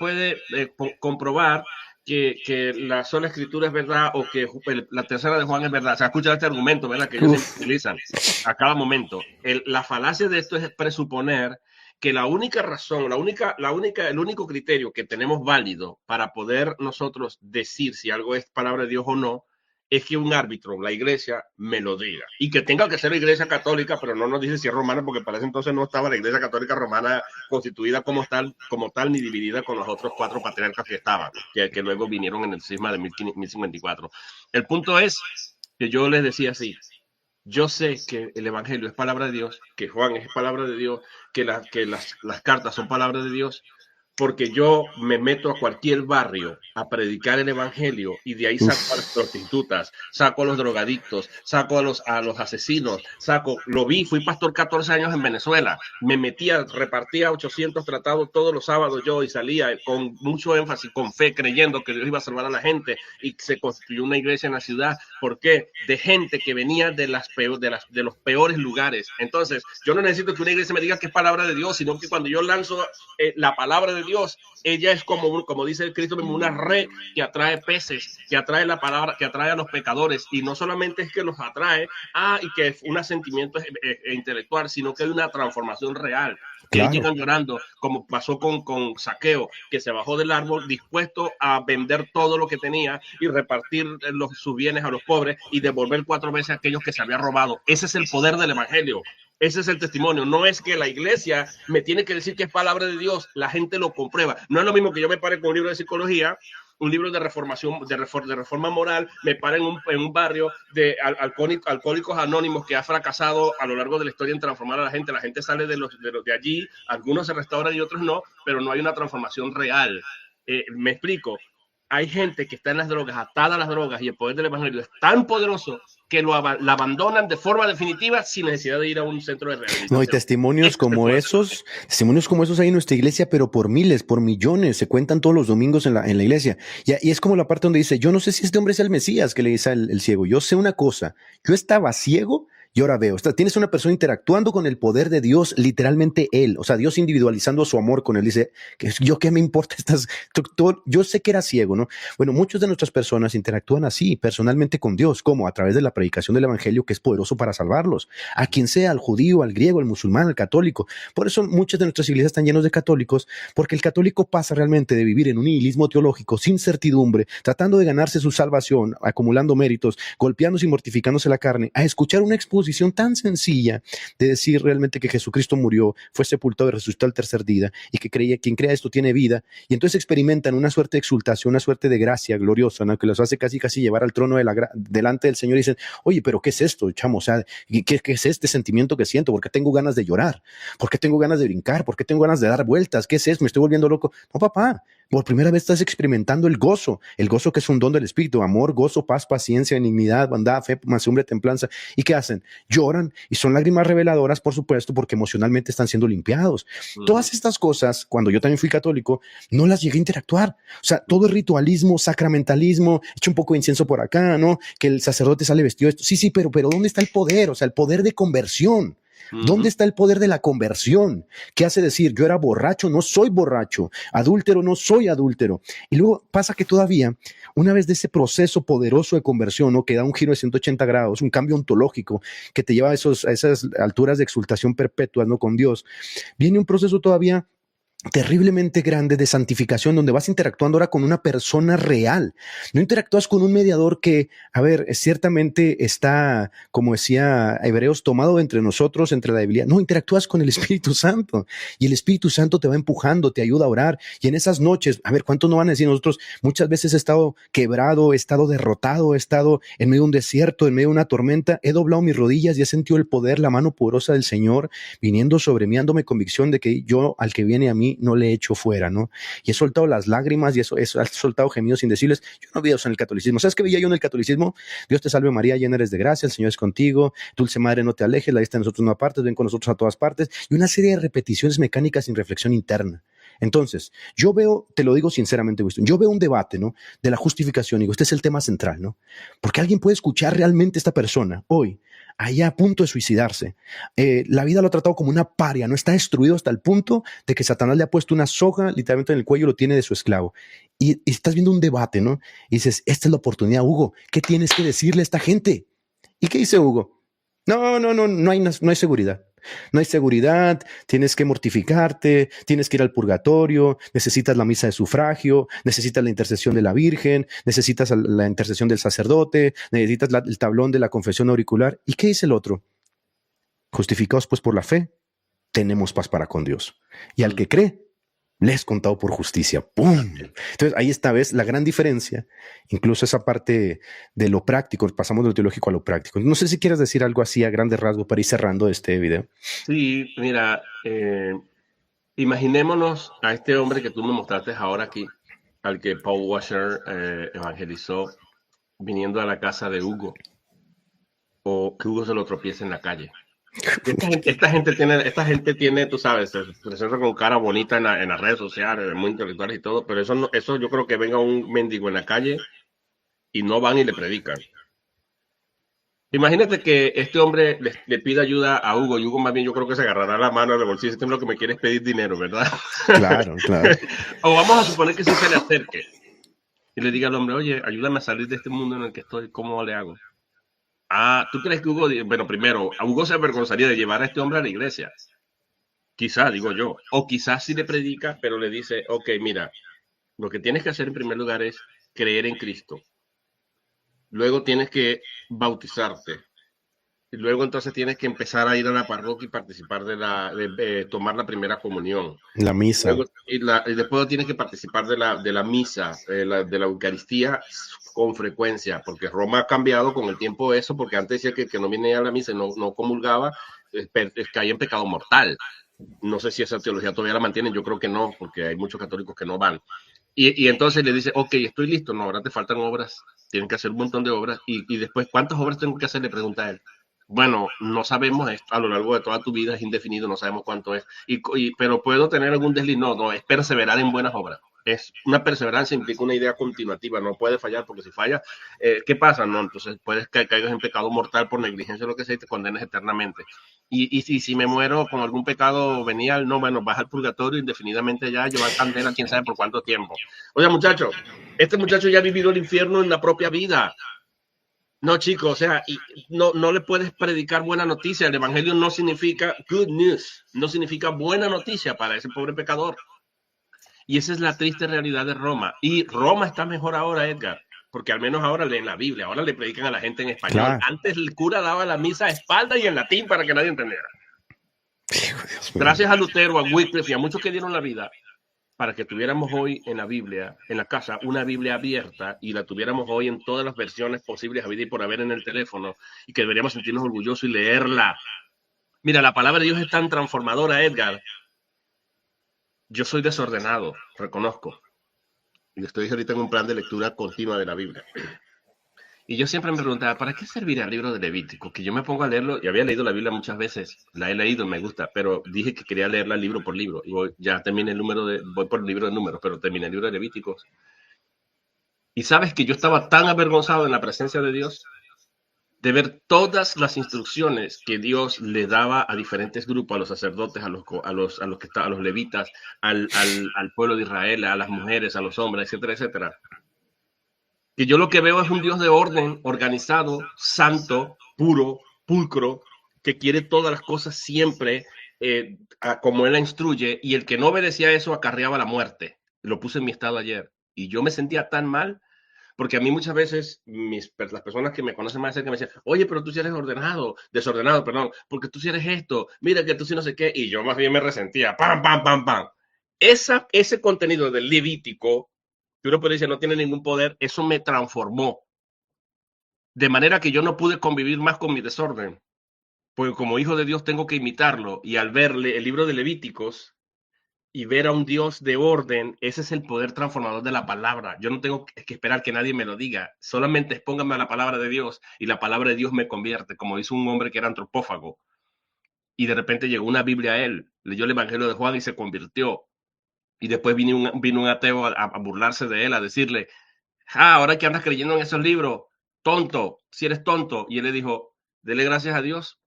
E: comprobar que la sola escritura es verdad o que la tercera de Juan es verdad. O sea, escucha este argumento, ¿verdad?, que ellos utilizan a cada momento. La falacia de esto es presuponer que la única razón, el único criterio que tenemos válido para poder nosotros decir si algo es palabra de Dios o no, es que un árbitro, la iglesia, me lo diga. Y que tenga que ser la iglesia católica, pero no nos dice si es romana, porque para ese entonces no estaba la iglesia católica romana constituida como tal, ni dividida con los otros 4 patriarcas que estaban, que luego vinieron en el cisma de 1054. El punto es que yo les decía así, yo sé que el Evangelio es palabra de Dios, que Juan es palabra de Dios, que las cartas son palabra de Dios, porque yo me meto a cualquier barrio a predicar el Evangelio y de ahí saco a las prostitutas, saco a los drogadictos, saco a los asesinos, fui pastor 14 años en Venezuela, me metía, repartía 800 tratados todos los sábados yo y salía con mucho énfasis, con fe, creyendo que Dios iba a salvar a la gente, y se construyó una iglesia en la ciudad. ¿Por qué? De gente que venía de los peores lugares. Entonces, yo no necesito que una iglesia me diga que es palabra de Dios, sino que cuando yo lanzo la palabra de Dios, ella es como dice el Cristo mismo, una red que atrae peces, que atrae la palabra, que atrae a los pecadores, y no solamente es que los atrae y que es un sentimiento intelectual, sino que hay una transformación real.
C: Claro.
E: Que llegan llorando, como pasó con Zaqueo, que se bajó del árbol dispuesto a vender todo lo que tenía y repartir sus bienes a los pobres y devolver 4 veces a aquellos que se habían robado. Ese es el poder del Evangelio. Ese es el testimonio. No es que la iglesia me tiene que decir que es palabra de Dios, la gente lo comprueba. No es lo mismo que yo me pare con un libro de psicología, un libro de reformación, de reforma moral, me pare en un barrio de alcohólicos anónimos que ha fracasado a lo largo de la historia en transformar a la gente. La gente sale de allí, algunos se restauran y otros no, pero no hay una transformación real. Me explico. Hay gente que está en las drogas, atada a las drogas, y el poder del Evangelio es tan poderoso que la abandonan de forma definitiva sin necesidad de ir a un centro de rehabilitación.
C: No, hay testimonios como esos hay en nuestra iglesia, pero por miles, por millones, se cuentan todos los domingos en la iglesia. Y es como la parte donde dice, yo no sé si este hombre es el Mesías, que le dice el ciego. Yo sé una cosa, yo estaba ciego y ahora veo. Tienes una persona interactuando con el poder de Dios, literalmente él, o sea, Dios individualizando su amor con él. Dice, yo qué me importa, yo sé que era ciego, ¿no? Bueno, muchas de nuestras personas interactúan así, personalmente con Dios, como a través de la predicación del Evangelio, que es poderoso para salvarlos, a quien sea, al judío, al griego, al musulmán, al católico. Por eso muchas de nuestras iglesias están llenas de católicos, porque el católico pasa realmente de vivir en un nihilismo teológico, sin certidumbre, tratando de ganarse su salvación, acumulando méritos, golpeándose y mortificándose la carne, a escuchar una exposición tan sencilla de decir realmente que Jesucristo murió, fue sepultado y resucitó al tercer día, y que quien crea esto tiene vida, y entonces experimentan una suerte de exultación, una suerte de gracia gloriosa, ¿no?, que los hace casi llevar al trono delante del Señor, y dicen, oye, pero ¿qué es esto, chamo? O sea, ¿qué es este sentimiento que siento? ¿Por qué tengo ganas de llorar? ¿Por qué tengo ganas de brincar? ¿Por qué tengo ganas de dar vueltas? ¿Qué es eso? ¿Me estoy volviendo loco? No, papá, Por primera vez estás experimentando el gozo que es un don del Espíritu, amor, gozo, paz, paciencia, benignidad, bondad, fe, mansedumbre, templanza. ¿Y qué hacen? Lloran y son lágrimas reveladoras, por supuesto, porque emocionalmente están siendo limpiados. Todas estas cosas, cuando yo también fui católico, no las llegué a interactuar. O sea, todo es ritualismo, sacramentalismo, echa un poco de incienso por acá, ¿no? Que el sacerdote sale vestido de esto. Sí, pero ¿dónde está el poder? O sea, el poder de conversión. ¿Dónde está el poder de la conversión? ¿Qué hace decir? Yo era borracho, no soy borracho, adúltero, no soy adúltero. Y luego pasa que todavía, una vez de ese proceso poderoso de conversión, ¿no? Que da un giro de 180 grados, un cambio ontológico que te lleva a esas alturas de exultación perpetua, ¿no? Con Dios, viene un proceso todavía terriblemente grande de santificación, donde vas interactuando ahora con una persona real. No interactúas con un mediador que, a ver, ciertamente está, como decía Hebreos, tomado entre nosotros, entre la debilidad. No, interactúas con el Espíritu Santo y el Espíritu Santo te va empujando, te ayuda a orar. Y en esas noches, a ver, ¿cuántos no van a decir nosotros? Muchas veces he estado quebrado, he estado derrotado, he estado en medio de un desierto, en medio de una tormenta, he doblado mis rodillas y he sentido el poder, la mano poderosa del Señor viniendo sobre mí, dándome convicción de que yo, al que viene a mí, no le he hecho fuera, ¿no? Y he soltado las lágrimas y eso, he soltado gemidos indecibles. Yo no veía eso en el catolicismo. ¿Sabes qué veía yo en el catolicismo? Dios te salve María, llena eres de gracia, el Señor es contigo, dulce madre, no te alejes, la vista de nosotros no apartes, ven con nosotros a todas partes, y una serie de repeticiones mecánicas sin reflexión interna. Entonces, yo veo, te lo digo sinceramente, Winston, yo veo un debate, ¿no? De la justificación, y digo, este es el tema central, ¿no? Porque alguien puede escuchar realmente a esta persona hoy, allá a punto de suicidarse. La vida lo ha tratado como una paria, no está destruido hasta el punto de que Satanás le ha puesto una soga literalmente en el cuello, lo tiene de su esclavo. Y estás viendo un debate, ¿no? Y dices, esta es la oportunidad, Hugo, ¿qué tienes que decirle a esta gente? ¿Y qué dice Hugo? No hay seguridad. No hay seguridad, tienes que mortificarte, tienes que ir al purgatorio, necesitas la misa de sufragio, necesitas la intercesión de la Virgen, necesitas la intercesión del sacerdote, necesitas el tablón de la confesión auricular. ¿Y qué dice el otro? Justificados pues por la fe, tenemos paz para con Dios. Y al que cree, le es contado por justicia. ¡Pum! Entonces ahí está, ¿ves? La gran diferencia, incluso esa parte de lo práctico, pasamos de lo teológico a lo práctico. No sé si quieres decir algo así a grandes rasgos para ir cerrando este video.
E: Sí, mira, imaginémonos a este hombre que tú me mostraste ahora aquí, al que Paul Washer evangelizó viniendo a la casa de Hugo, o que Hugo se lo tropiece en la calle. Esta gente tiene, tú sabes, se presenta con cara bonita en las redes sociales, muy intelectuales y todo, pero eso yo creo que venga un mendigo en la calle y no van y le predican. Imagínate que este hombre le pida ayuda a Hugo, y Hugo más bien yo creo que se agarrará la mano del bolsillo, este es lo que me quiere es pedir dinero, ¿verdad?
C: Claro.
E: O vamos a suponer que sí se le acerque y le diga al hombre, oye, ayúdame a salir de este mundo en el que estoy, ¿cómo le hago? ¿Tú crees que Hugo, bueno, primero, a Hugo se avergonzaría de llevar a este hombre a la iglesia? Quizás, digo yo. O quizás sí le predica, pero le dice, ok, mira, lo que tienes que hacer en primer lugar es creer en Cristo. Luego tienes que bautizarte. Y luego entonces tienes que empezar a ir a la parroquia y participar de tomar la primera comunión.
C: La misa.
E: Luego, y después tienes que participar de la misa, de la Eucaristía con frecuencia, porque Roma ha cambiado con el tiempo eso, porque antes decía que no viene a la misa y no comulgaba, caía en pecado mortal. No sé si esa teología todavía la mantienen, yo creo que no, porque hay muchos católicos que no van. Y entonces le dice, ok, estoy listo, no, ahora te faltan obras, tienen que hacer un montón de obras, y después, ¿cuántas obras tengo que hacer? Le pregunta a él. Bueno, no sabemos esto a lo largo de toda tu vida, es indefinido, no sabemos cuánto es, pero puedo tener algún desliz, no, es perseverar en buenas obras. Es una perseverancia, implica una idea continuativa, no puede fallar, porque si falla, ¿qué pasa? No, entonces puedes que caigas en pecado mortal por negligencia o lo que sea y te condenes eternamente. Y si me muero con algún pecado venial, no, bueno, vas al purgatorio indefinidamente ya, llevar candela quién sabe por cuánto tiempo. Oye, muchacho, este muchacho ya ha vivido el infierno en la propia vida. No, chicos, o sea, no le puedes predicar buena noticia. El evangelio no significa good news, no significa buena noticia para ese pobre pecador. Y esa es la triste realidad de Roma. Y Roma está mejor ahora, Edgar, porque al menos ahora leen la Biblia, ahora le predican a la gente en español. Claro. Antes el cura daba la misa a espalda y en latín para que nadie entendiera. Gracias a Lutero, a Wycliffe y a muchos que dieron la vida para que tuviéramos hoy en la Biblia, en la casa, una Biblia abierta y la tuviéramos hoy en todas las versiones posibles, habidas y por haber en el teléfono, y que deberíamos sentirnos orgullosos y leerla. Mira, la palabra de Dios es tan transformadora, Edgar. Yo soy desordenado, reconozco. Yo estoy ahorita en un plan de lectura continua de la Biblia. Y yo siempre me preguntaba, ¿para qué servirá el libro de Levítico? Que yo me pongo a leerlo, y había leído la Biblia muchas veces, la he leído, me gusta, pero dije que quería leerla libro por libro. Y ya terminé voy por el libro de números, pero terminé el libro de Levíticos. Y sabes que yo estaba tan avergonzado en la presencia de Dios de ver todas las instrucciones que Dios le daba a diferentes grupos, a los sacerdotes, a los levitas, al pueblo de Israel, a las mujeres, a los hombres, etcétera, etcétera. Que yo lo que veo es un Dios de orden, organizado, santo, puro, pulcro, que quiere todas las cosas siempre como Él la instruye, y el que no obedecía eso acarreaba la muerte. Lo puse en mi estado ayer. Y yo me sentía tan mal, porque a mí muchas veces las personas que me conocen más de cerca me decían, oye, pero tú sí eres desordenado, perdón, porque tú sí eres esto, mira que tú sí no sé qué, y yo más bien me resentía, pam, pam, pam, pam. Ese contenido del Levítico, que uno puede decir no tiene ningún poder, eso me transformó. De manera que yo no pude convivir más con mi desorden, porque como hijo de Dios tengo que imitarlo, y al verle el libro de Levíticos y ver a un Dios de orden, ese es el poder transformador de la palabra. Yo no tengo que esperar que nadie me lo diga, solamente expóngame a la palabra de Dios, y la palabra de Dios me convierte, como hizo un hombre que era antropófago, y de repente llegó una Biblia a él, leyó el Evangelio de Juan y se convirtió. Y después vino un ateo a burlarse de él, a decirle, ahora que andas creyendo en esos libros, tonto, si eres tonto. Y él le dijo, dele gracias a Dios,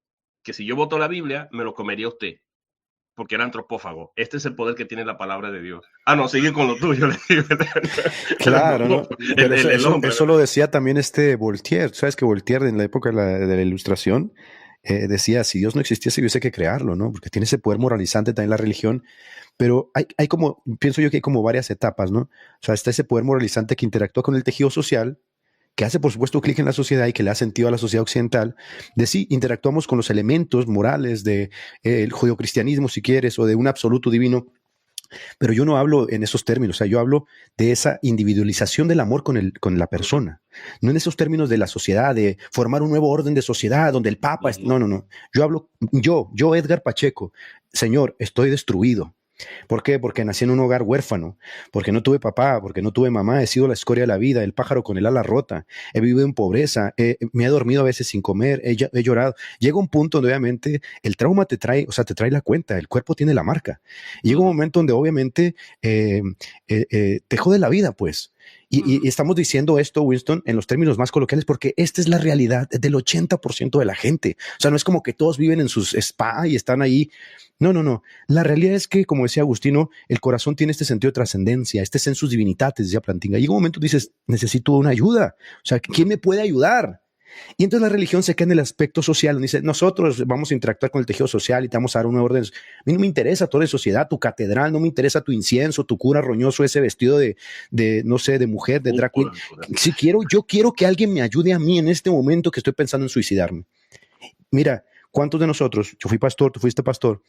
E: que si yo voto la Biblia, me lo comería usted, porque era antropófago. Este es el poder que tiene la palabra de Dios. No, sigue con lo tuyo.
C: Claro, ¿no? Pero eso lo decía también Voltaire. ¿Sabes que Voltaire en la época de la Ilustración decía, si Dios no existiese, hubiese que crearlo, ¿no? Porque tiene ese poder moralizante también la religión. Pero hay como, pienso yo que hay como varias etapas, ¿no? O sea, está ese poder moralizante que interactúa con el tejido social, que hace, por supuesto, clic en la sociedad y que le ha sentido a la sociedad occidental, de sí, interactuamos con los elementos morales del judeocristianismo, si quieres, o de un absoluto divino. Pero yo no hablo en esos términos, o sea, yo hablo de esa individualización del amor con la persona, no en esos términos de la sociedad, de formar un nuevo orden de sociedad donde el Papa... No. Yo hablo, yo Edgar Pacheco, Señor, estoy destruido. ¿Por qué? Porque nací en un hogar huérfano, porque no tuve papá, porque no tuve mamá, he sido la escoria de la vida, el pájaro con el ala rota, he vivido en pobreza, me he dormido a veces sin comer, he llorado. Llega un punto donde obviamente el trauma te trae la cuenta, el cuerpo tiene la marca. Y llega un momento donde obviamente te jode la vida, pues. Y estamos diciendo esto, Winston, en los términos más coloquiales, porque esta es la realidad del 80% de la gente. O sea, no es como que todos viven en sus spa y están ahí. No. La realidad es que, como decía Agustino, el corazón tiene este sentido de trascendencia, este sensus divinitatis, decía Plantinga. Llega un momento dices, necesito una ayuda. O sea, ¿quién me puede ayudar? Y entonces la religión se queda en el aspecto social, donde dice, nosotros vamos a interactuar con el tejido social y te vamos a dar una orden. A mí no me interesa toda la sociedad, tu catedral, no me interesa tu incienso, tu cura roñoso, ese vestido de no sé, de mujer, de drag queen. Si yo quiero que alguien me ayude a mí en este momento que estoy pensando en suicidarme. Mira, ¿cuántos de nosotros, yo fui pastor, tú fuiste pastor,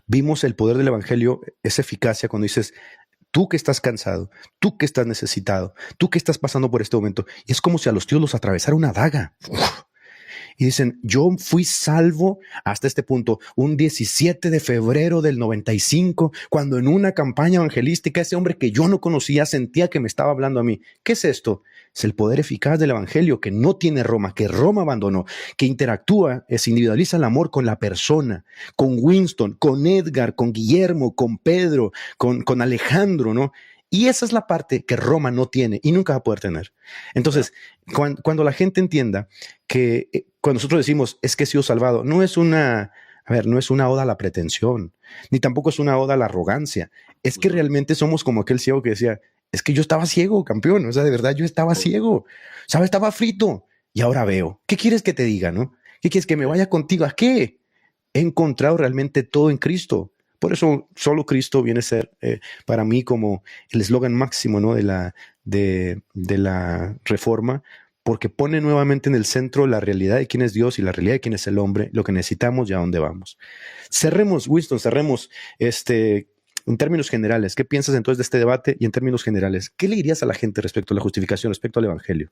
C: vimos el poder del evangelio, esa eficacia cuando dices, tú que estás cansado, tú que estás necesitado, tú que estás pasando por este momento, y es como si a los tíos los atravesara una daga. Uf. Y dicen, yo fui salvo hasta este punto, un 17 de febrero del 95, cuando en una campaña evangelística ese hombre que yo no conocía sentía que me estaba hablando a mí. ¿Qué es esto? Es el poder eficaz del evangelio que no tiene Roma, que Roma abandonó, que interactúa, se individualiza el amor con la persona, con Winston, con Edgar, con Guillermo, con Pedro, con Alejandro, ¿no? Y esa es la parte que Roma no tiene y nunca va a poder tener. Entonces, cuando la gente entienda que cuando nosotros decimos es que he sido salvado, no es una oda a la pretensión, ni tampoco es una oda a la arrogancia. Es que realmente somos como aquel ciego que decía, es que yo estaba ciego, campeón. O sea, de verdad yo estaba ciego. ¿Sabes? Estaba frito y ahora veo. ¿Qué quieres que te diga, no? ¿Qué quieres que me vaya contigo? ¿A qué? He encontrado realmente todo en Cristo. Por eso solo Cristo viene a ser para mí como el eslogan máximo, ¿no? de la Reforma, porque pone nuevamente en el centro la realidad de quién es Dios y la realidad de quién es el hombre, lo que necesitamos y a dónde vamos. Cerremos, Winston, en términos generales. ¿Qué piensas entonces de este debate? Y en términos generales, ¿qué le dirías a la gente respecto a la justificación, respecto al evangelio?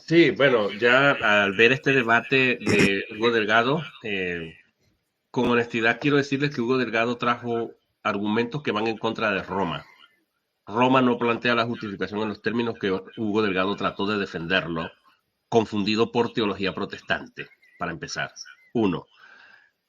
E: Sí, bueno, ya al ver este debate de Hugo Delgado, con honestidad quiero decirles que Hugo Delgado trajo argumentos que van en contra de Roma. Roma no plantea la justificación en los términos que Hugo Delgado trató de defenderlo, confundido por teología protestante, para empezar. 1.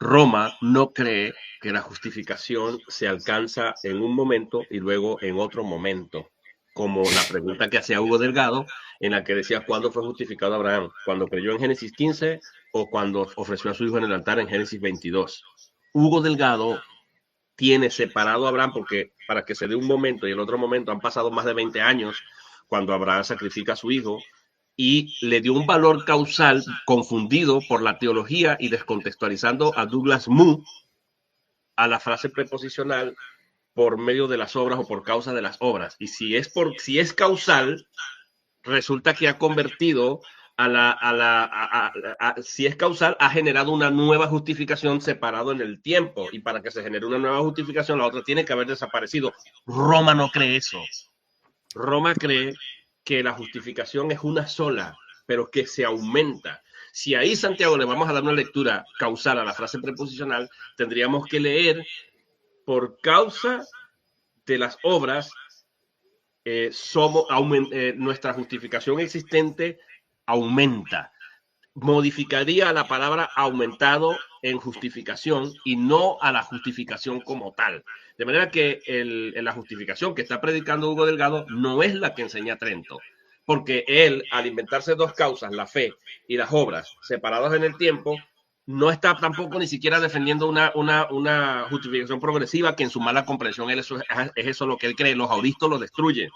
E: Roma no cree que la justificación se alcanza en un momento y luego en otro momento, como la pregunta que hacía Hugo Delgado, en la que decía cuándo fue justificado Abraham, cuando creyó en Génesis 15 o cuando ofreció a su hijo en el altar en Génesis 22. Hugo Delgado tiene separado a Abraham porque para que se dé un momento y el otro momento han pasado más de 20 años cuando Abraham sacrifica a su hijo, y le dio un valor causal confundido por la teología y descontextualizando a Douglas Moo a la frase preposicional por medio de las obras o por causa de las obras. Y si es causal, resulta que ha convertido si es causal, ha generado una nueva justificación separado en el tiempo. Y para que se genere una nueva justificación, la otra tiene que haber desaparecido. Roma no cree eso. Roma cree que la justificación es una sola, pero que se aumenta. Si ahí, Santiago, le vamos a dar una lectura causal a la frase preposicional, tendríamos que leer por causa de las obras, nuestra justificación existente aumenta. Modificaría la palabra aumentado en justificación y no a la justificación como tal. De manera que la justificación que está predicando Hugo Delgado no es la que enseña Trento, porque él, al inventarse dos causas, la fe y las obras, separadas en el tiempo, no está tampoco ni siquiera defendiendo una justificación progresiva, que en su mala comprensión es eso lo que él cree. Los auristos lo destruyen.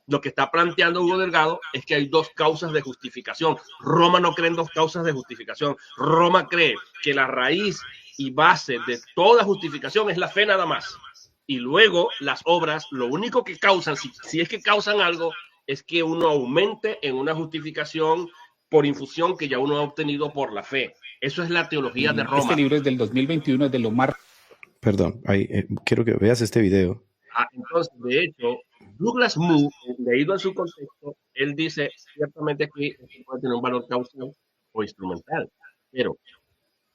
E: Lo que está planteando Hugo Delgado es que hay dos causas de justificación. Roma no cree en dos causas de justificación. Roma cree que la raíz y base de toda justificación es la fe nada más. Y luego las obras, lo único que causan, si es que causan algo, es que uno aumente en una justificación por infusión que ya uno ha obtenido por la fe. Eso es la teología de Roma.
D: Este libro es del 2021, es de lo más...
C: Perdón, quiero que veas este video.
E: Entonces, de hecho, Douglas Moo, leído en su contexto, él dice ciertamente que puede tener un valor causal o instrumental, pero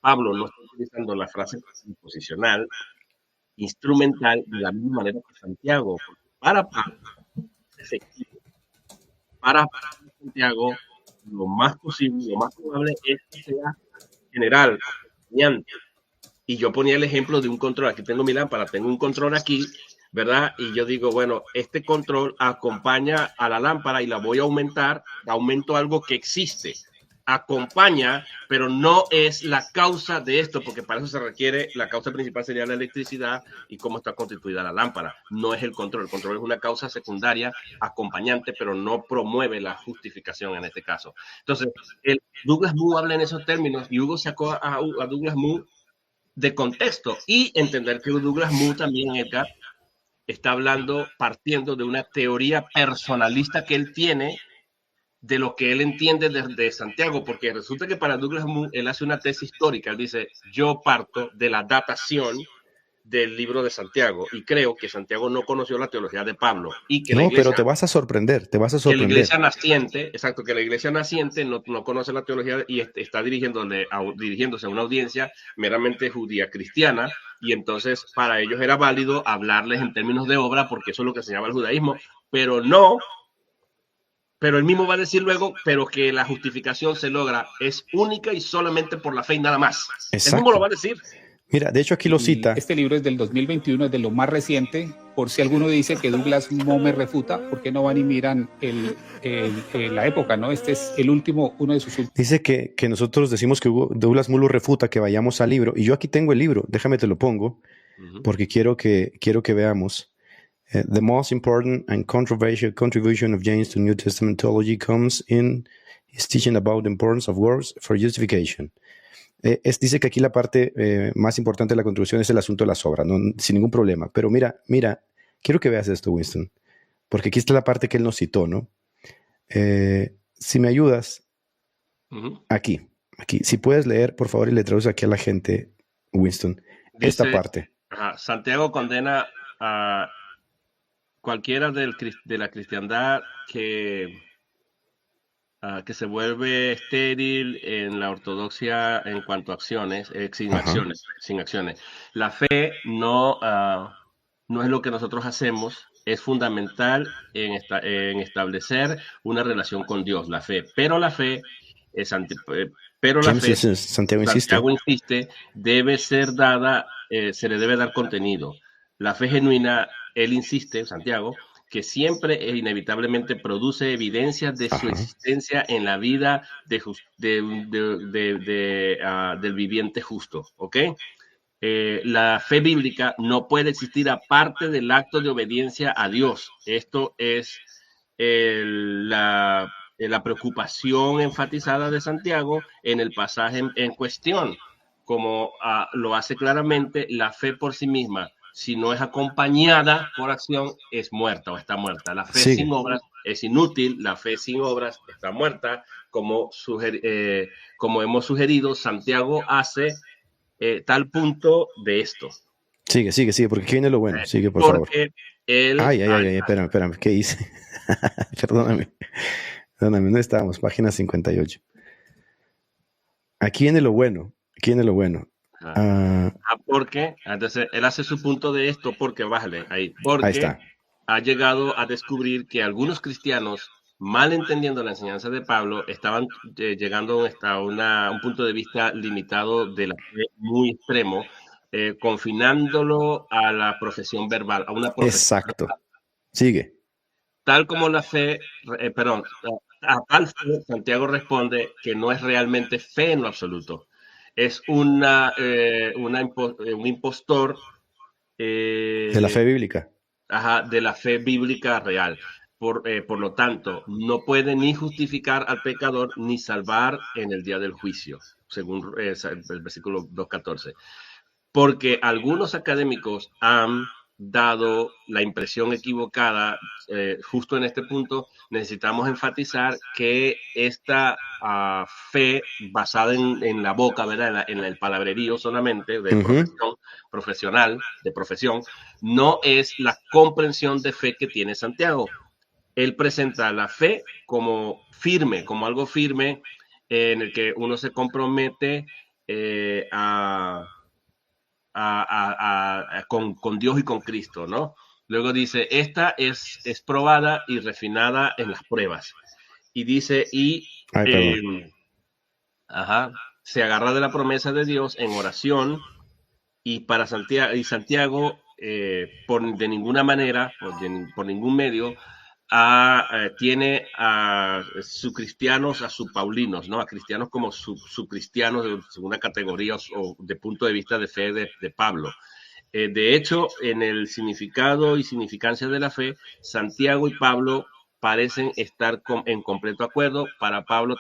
E: Pablo no está utilizando la frase posicional, instrumental, de la misma manera que Santiago. Para Pablo, efectivo, para Santiago, lo más posible, lo más probable es que sea general, acompañante. Y yo ponía el ejemplo de un control. Aquí tengo mi lámpara, tengo un control aquí, ¿verdad? Y yo digo, bueno, este control acompaña a la lámpara y la voy a aumentar, aumento algo que existe. Acompaña, pero no es la causa de esto, porque para eso se requiere, la causa principal sería la electricidad y cómo está constituida la lámpara. No es el control es una causa secundaria, acompañante, pero no promueve la justificación en este caso. Entonces, Douglas Moo habla en esos términos y Hugo sacó a Douglas Moo de contexto y entender que Douglas Moo también, Edgar, está hablando, partiendo de una teoría personalista que él tiene de lo que él entiende de Santiago, porque resulta que para Douglas Moo él hace una tesis histórica. Él dice, yo parto de la datación del libro de Santiago y creo que Santiago no conoció la teología de Pablo y que
C: No,
E: la iglesia,
C: pero te vas a sorprender.
E: que la iglesia naciente, exacto, que la iglesia naciente no conoce la teología y está dirigiéndose a una audiencia meramente judía cristiana, y entonces para ellos era válido hablarles en términos de obra porque eso es lo que enseñaba el judaísmo, pero él mismo va a decir luego, pero que la justificación se logra, es única y solamente por la fe y nada más.
C: Exacto.
E: Él mismo lo va a decir.
C: Mira, de hecho aquí lo cita.
D: Este libro es del 2021, es de lo más reciente. Por si alguno dice que Douglas no me refuta, ¿por qué no van y miran la época, no? Este es el último, uno de sus últimos.
C: Dice que nosotros decimos que Douglas Moo lo refuta, que vayamos al libro. Y yo aquí tengo el libro, déjame te lo pongo, porque quiero que veamos. The most important and controversial contribution of James to New Testament theology comes in his teaching about the importance of works for justification. Dice que aquí la parte más importante de la contribución es el asunto de las obras, ¿no? Sin ningún problema. Pero mira, quiero que veas esto, Winston, porque aquí está la parte que él nos citó, ¿no? Si me ayudas, aquí, si puedes leer, por favor, y le traduces aquí a la gente, Winston, esta parte.
E: Santiago condena a cualquiera de la cristiandad que se vuelve estéril en la ortodoxia en cuanto a acciones, sin acciones. La fe no es lo que nosotros hacemos, es fundamental en establecer una relación con Dios, la fe. Pero la fe
C: Santiago
E: insiste, debe ser dada, se le debe dar contenido. La fe genuina, él insiste, Santiago, que siempre e inevitablemente produce evidencias de su existencia en la vida del viviente justo, ¿ok? La fe bíblica no puede existir aparte del acto de obediencia a Dios. Esto es la preocupación enfatizada de Santiago en el pasaje en cuestión, como lo hace claramente. La fe por sí misma, si no es acompañada por acción, es muerta o está muerta. La fe sin obras es inútil, la fe sin obras está muerta, como hemos sugerido. Santiago hace tal punto de esto.
C: Sigue, porque aquí viene lo bueno. Sigue, por favor. Espérame, ¿qué hice? Perdóname, ¿dónde estábamos? Página 58. Aquí viene lo bueno.
E: Porque entonces él hace su punto de esto porque ahí está. Ha llegado a descubrir que algunos cristianos, mal entendiendo la enseñanza de Pablo, estaban llegando a un punto de vista limitado de la fe muy extremo, confinándolo a la profesión verbal, a una profesión verbal.
C: Sigue.
E: Tal como la fe, a tal fe, Santiago responde que no es realmente fe en lo absoluto. Es un impostor
C: de la fe bíblica.
E: De la fe bíblica real. Por lo tanto, no puede ni justificar al pecador ni salvar en el día del juicio, según el versículo 2:14. Porque algunos académicos han dado la impresión equivocada. Justo en este punto necesitamos enfatizar que esta fe basada en la boca, ¿verdad? En el palabrerío solamente, de profesión, no es la comprensión de fe que tiene Santiago. Él presenta la fe como firme, como algo firme en el que uno se compromete con Dios y con Cristo, ¿no? Luego dice, esta es probada y refinada en las pruebas. Y dice, se agarra de la promesa de Dios en oración, y para Santiago, de ninguna manera, por ningún medio, tiene a sus cristianos, a sus paulinos, ¿no? A cristianos como subcristianos de segunda categoría o de punto de vista de fe de Pablo. De hecho, en el significado y significancia de la fe, Santiago y Pablo parecen estar en completo acuerdo para Pablo,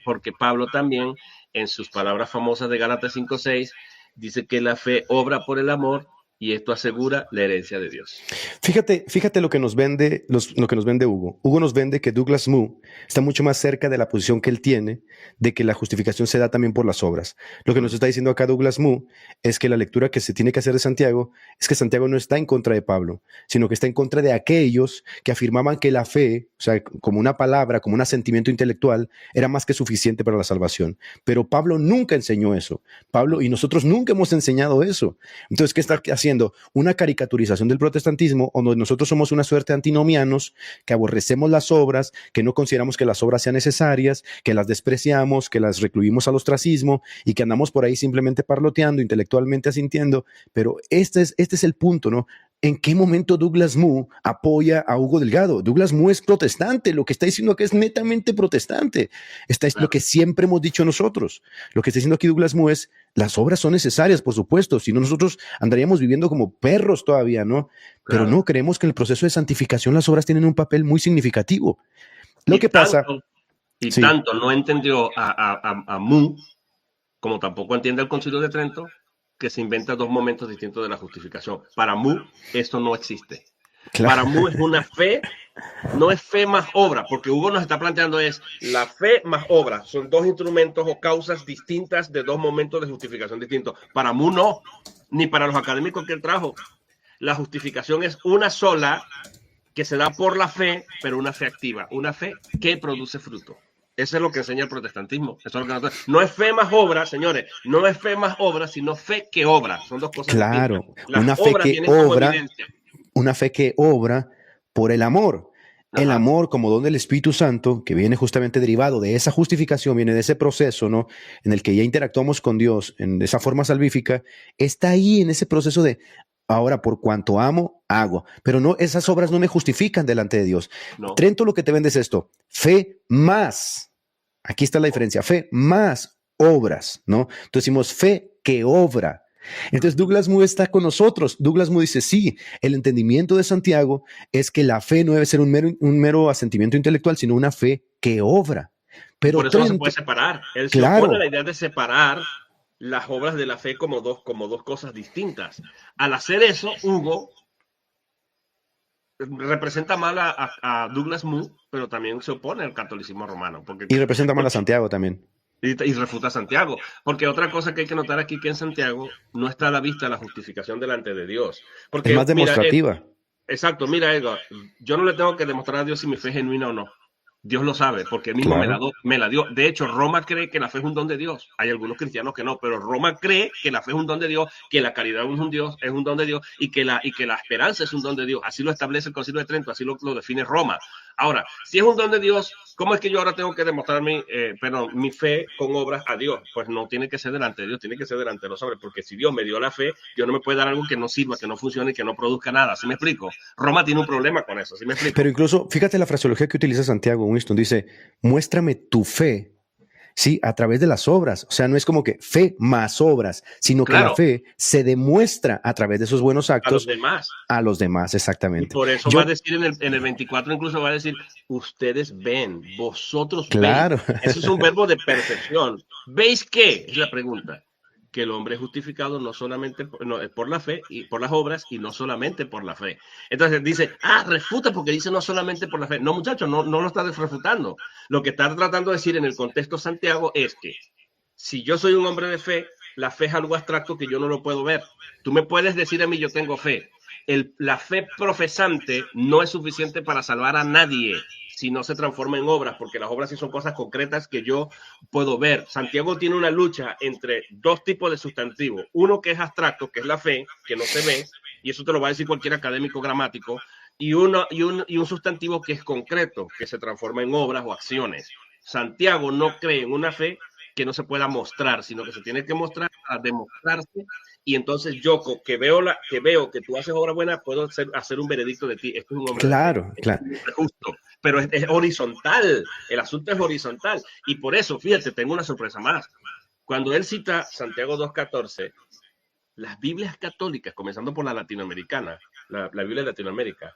E: porque Pablo también, en sus palabras famosas de Gálatas 5:6, dice que la fe obra por el amor, y esto asegura la herencia de Dios.
C: Fíjate lo que nos vende Hugo. Hugo nos vende que Douglas Moo está mucho más cerca de la posición que él tiene, de que la justificación se da también por las obras. Lo que nos está diciendo acá Douglas Moo es que la lectura que se tiene que hacer de Santiago es que Santiago no está en contra de Pablo, sino que está en contra de aquellos que afirmaban que la fe, o sea, como una palabra, como un asentimiento intelectual, era más que suficiente para la salvación. Pero Pablo nunca enseñó eso. Pablo y nosotros nunca hemos enseñado eso. Entonces, ¿qué está haciendo? Una caricaturización del protestantismo, donde nosotros somos una suerte de antinomianos, que aborrecemos las obras, que no consideramos que las obras sean necesarias, que las despreciamos, que las recluimos al ostracismo y que andamos por ahí simplemente parloteando, intelectualmente asintiendo. Pero este es el punto, ¿no? ¿En qué momento Douglas Moo apoya a Hugo Delgado? Douglas Moo es protestante, lo que está diciendo aquí es netamente protestante. Es lo que siempre hemos dicho nosotros. Lo que está diciendo aquí Douglas Moo es, las obras son necesarias, por supuesto, si no nosotros andaríamos viviendo como perros todavía, ¿no? Pero no, creemos que en el proceso de santificación las obras tienen un papel muy significativo.
E: Tanto no entendió a Moo, como tampoco entiende el Concilio de Trento, que se inventa dos momentos distintos de la justificación. Para Moo, esto no existe. Claro. Para Moo es una fe, no es fe más obra, porque Hugo nos está planteando es la fe más obra. Son dos instrumentos o causas distintas de dos momentos de justificación distintos. Para Moo no, ni para los académicos que él trajo. La justificación es una sola que se da por la fe, pero una fe activa, una fe que produce fruto. Eso es lo que enseña el protestantismo. Eso es lo que no es fe más obra, señores. No es fe más obra, sino fe que obra. Son dos cosas distintas.
C: Una fe que obra. una fe que obra por el amor. El amor como don del Espíritu Santo, que viene justamente derivado de esa justificación, viene de ese proceso, ¿no? En el que ya interactuamos con Dios en esa forma salvífica, está ahí en ese proceso de ahora por cuanto amo, hago. Pero no, esas obras no me justifican delante de Dios.
E: No.
C: Trento lo que te vende es esto, fe más. Aquí está la diferencia, fe más obras, ¿no? Entonces decimos fe que obra. Entonces Douglas Moo está con nosotros. Douglas Moo dice, sí, el entendimiento de Santiago es que la fe no debe ser un mero asentimiento intelectual, sino una fe que obra. Pero
E: por eso no se puede separar. Él se
C: claro,
E: opone a la idea de separar las obras de la fe como dos cosas distintas. Al hacer eso, Hugo representa mal a Douglas Moo, pero también se opone al catolicismo romano.
C: Y representa mal a Santiago también.
E: Y refuta a Santiago, porque otra cosa que hay que notar aquí que en Santiago no está a la vista la justificación delante de Dios. Porque,
C: es más demostrativa.
E: Mira, exacto, mira, Edgar, yo no le tengo que demostrar a Dios si mi fe es genuina o no. Dios lo sabe, porque él mismo me la dio. De hecho, Roma cree que la fe es un don de Dios. Hay algunos cristianos que no, pero Roma cree que la fe es un don de Dios, que la caridad es un don de Dios y que la esperanza es un don de Dios. Así lo establece el Concilio de Trento, así lo define Roma. Ahora, si es un don de Dios, ¿cómo es que yo ahora tengo que demostrar mi fe con obras a Dios? Pues no tiene que ser delante de Dios, tiene que ser delante de los hombres, porque si Dios me dio la fe, Dios no me puede dar algo que no sirva, que no funcione y que no produzca nada. ¿Sí me explico? Roma tiene un problema con eso, ¿sí me explico?
C: Pero incluso, fíjate la fraseología que utiliza Santiago Winston, dice, muéstrame tu fe, ¿sí? A través de las obras. O sea, no es como que fe más obras, sino que la fe se demuestra a través de esos buenos actos.
E: A los demás.
C: A los demás, exactamente.
E: Y por eso va a decir en el 24, incluso va a decir, ustedes ven, vosotros ven. Eso es un verbo de percepción. ¿Veis qué? Es la pregunta. Que el hombre es justificado no solamente por la fe y por las obras y no solamente por la fe. Entonces dice, refuta porque dice no solamente por la fe. No, muchachos, no lo está refutando. Lo que está tratando de decir en el contexto Santiago es que si yo soy un hombre de fe, la fe es algo abstracto que yo no lo puedo ver. Tú me puedes decir a mí, yo tengo fe. La fe profesante no es suficiente para salvar a nadie si no se transforma en obras, porque las obras sí son cosas concretas que yo puedo ver. Santiago tiene una lucha entre dos tipos de sustantivos. Uno que es abstracto, que es la fe, que no se ve, y eso te lo va a decir cualquier académico gramático, y un sustantivo que es concreto, que se transforma en obras o acciones. Santiago no cree en una fe que no se pueda mostrar, sino que se tiene que mostrar a demostrarse. Y entonces yo que veo que tú haces obra buena, puedo hacer un veredicto de ti. Esto es un hombre
C: claro.
E: justo, pero es horizontal. El asunto es horizontal. Y por eso, fíjate, tengo una sorpresa más. Cuando él cita Santiago 2.14, las Biblias católicas, comenzando por la latinoamericana, la Biblia de Latinoamérica,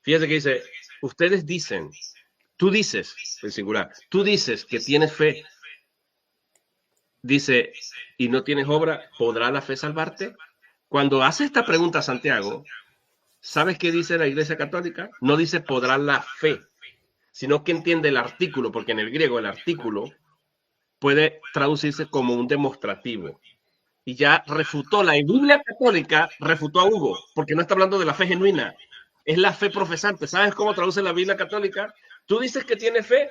E: fíjate que dice, ustedes dicen, tú dices, en singular, tú dices que tienes fe. Dice, y no tienes obra, ¿podrá la fe salvarte? Cuando hace esta pregunta Santiago, ¿sabes qué dice la Iglesia Católica? No dice podrá la fe, sino que entiende el artículo, porque en el griego el artículo puede traducirse como un demostrativo. Y ya refutó, la Biblia Católica refutó a Hugo, porque no está hablando de la fe genuina, es la fe profesante. ¿Sabes cómo traduce la Biblia Católica? Tú dices que tienes fe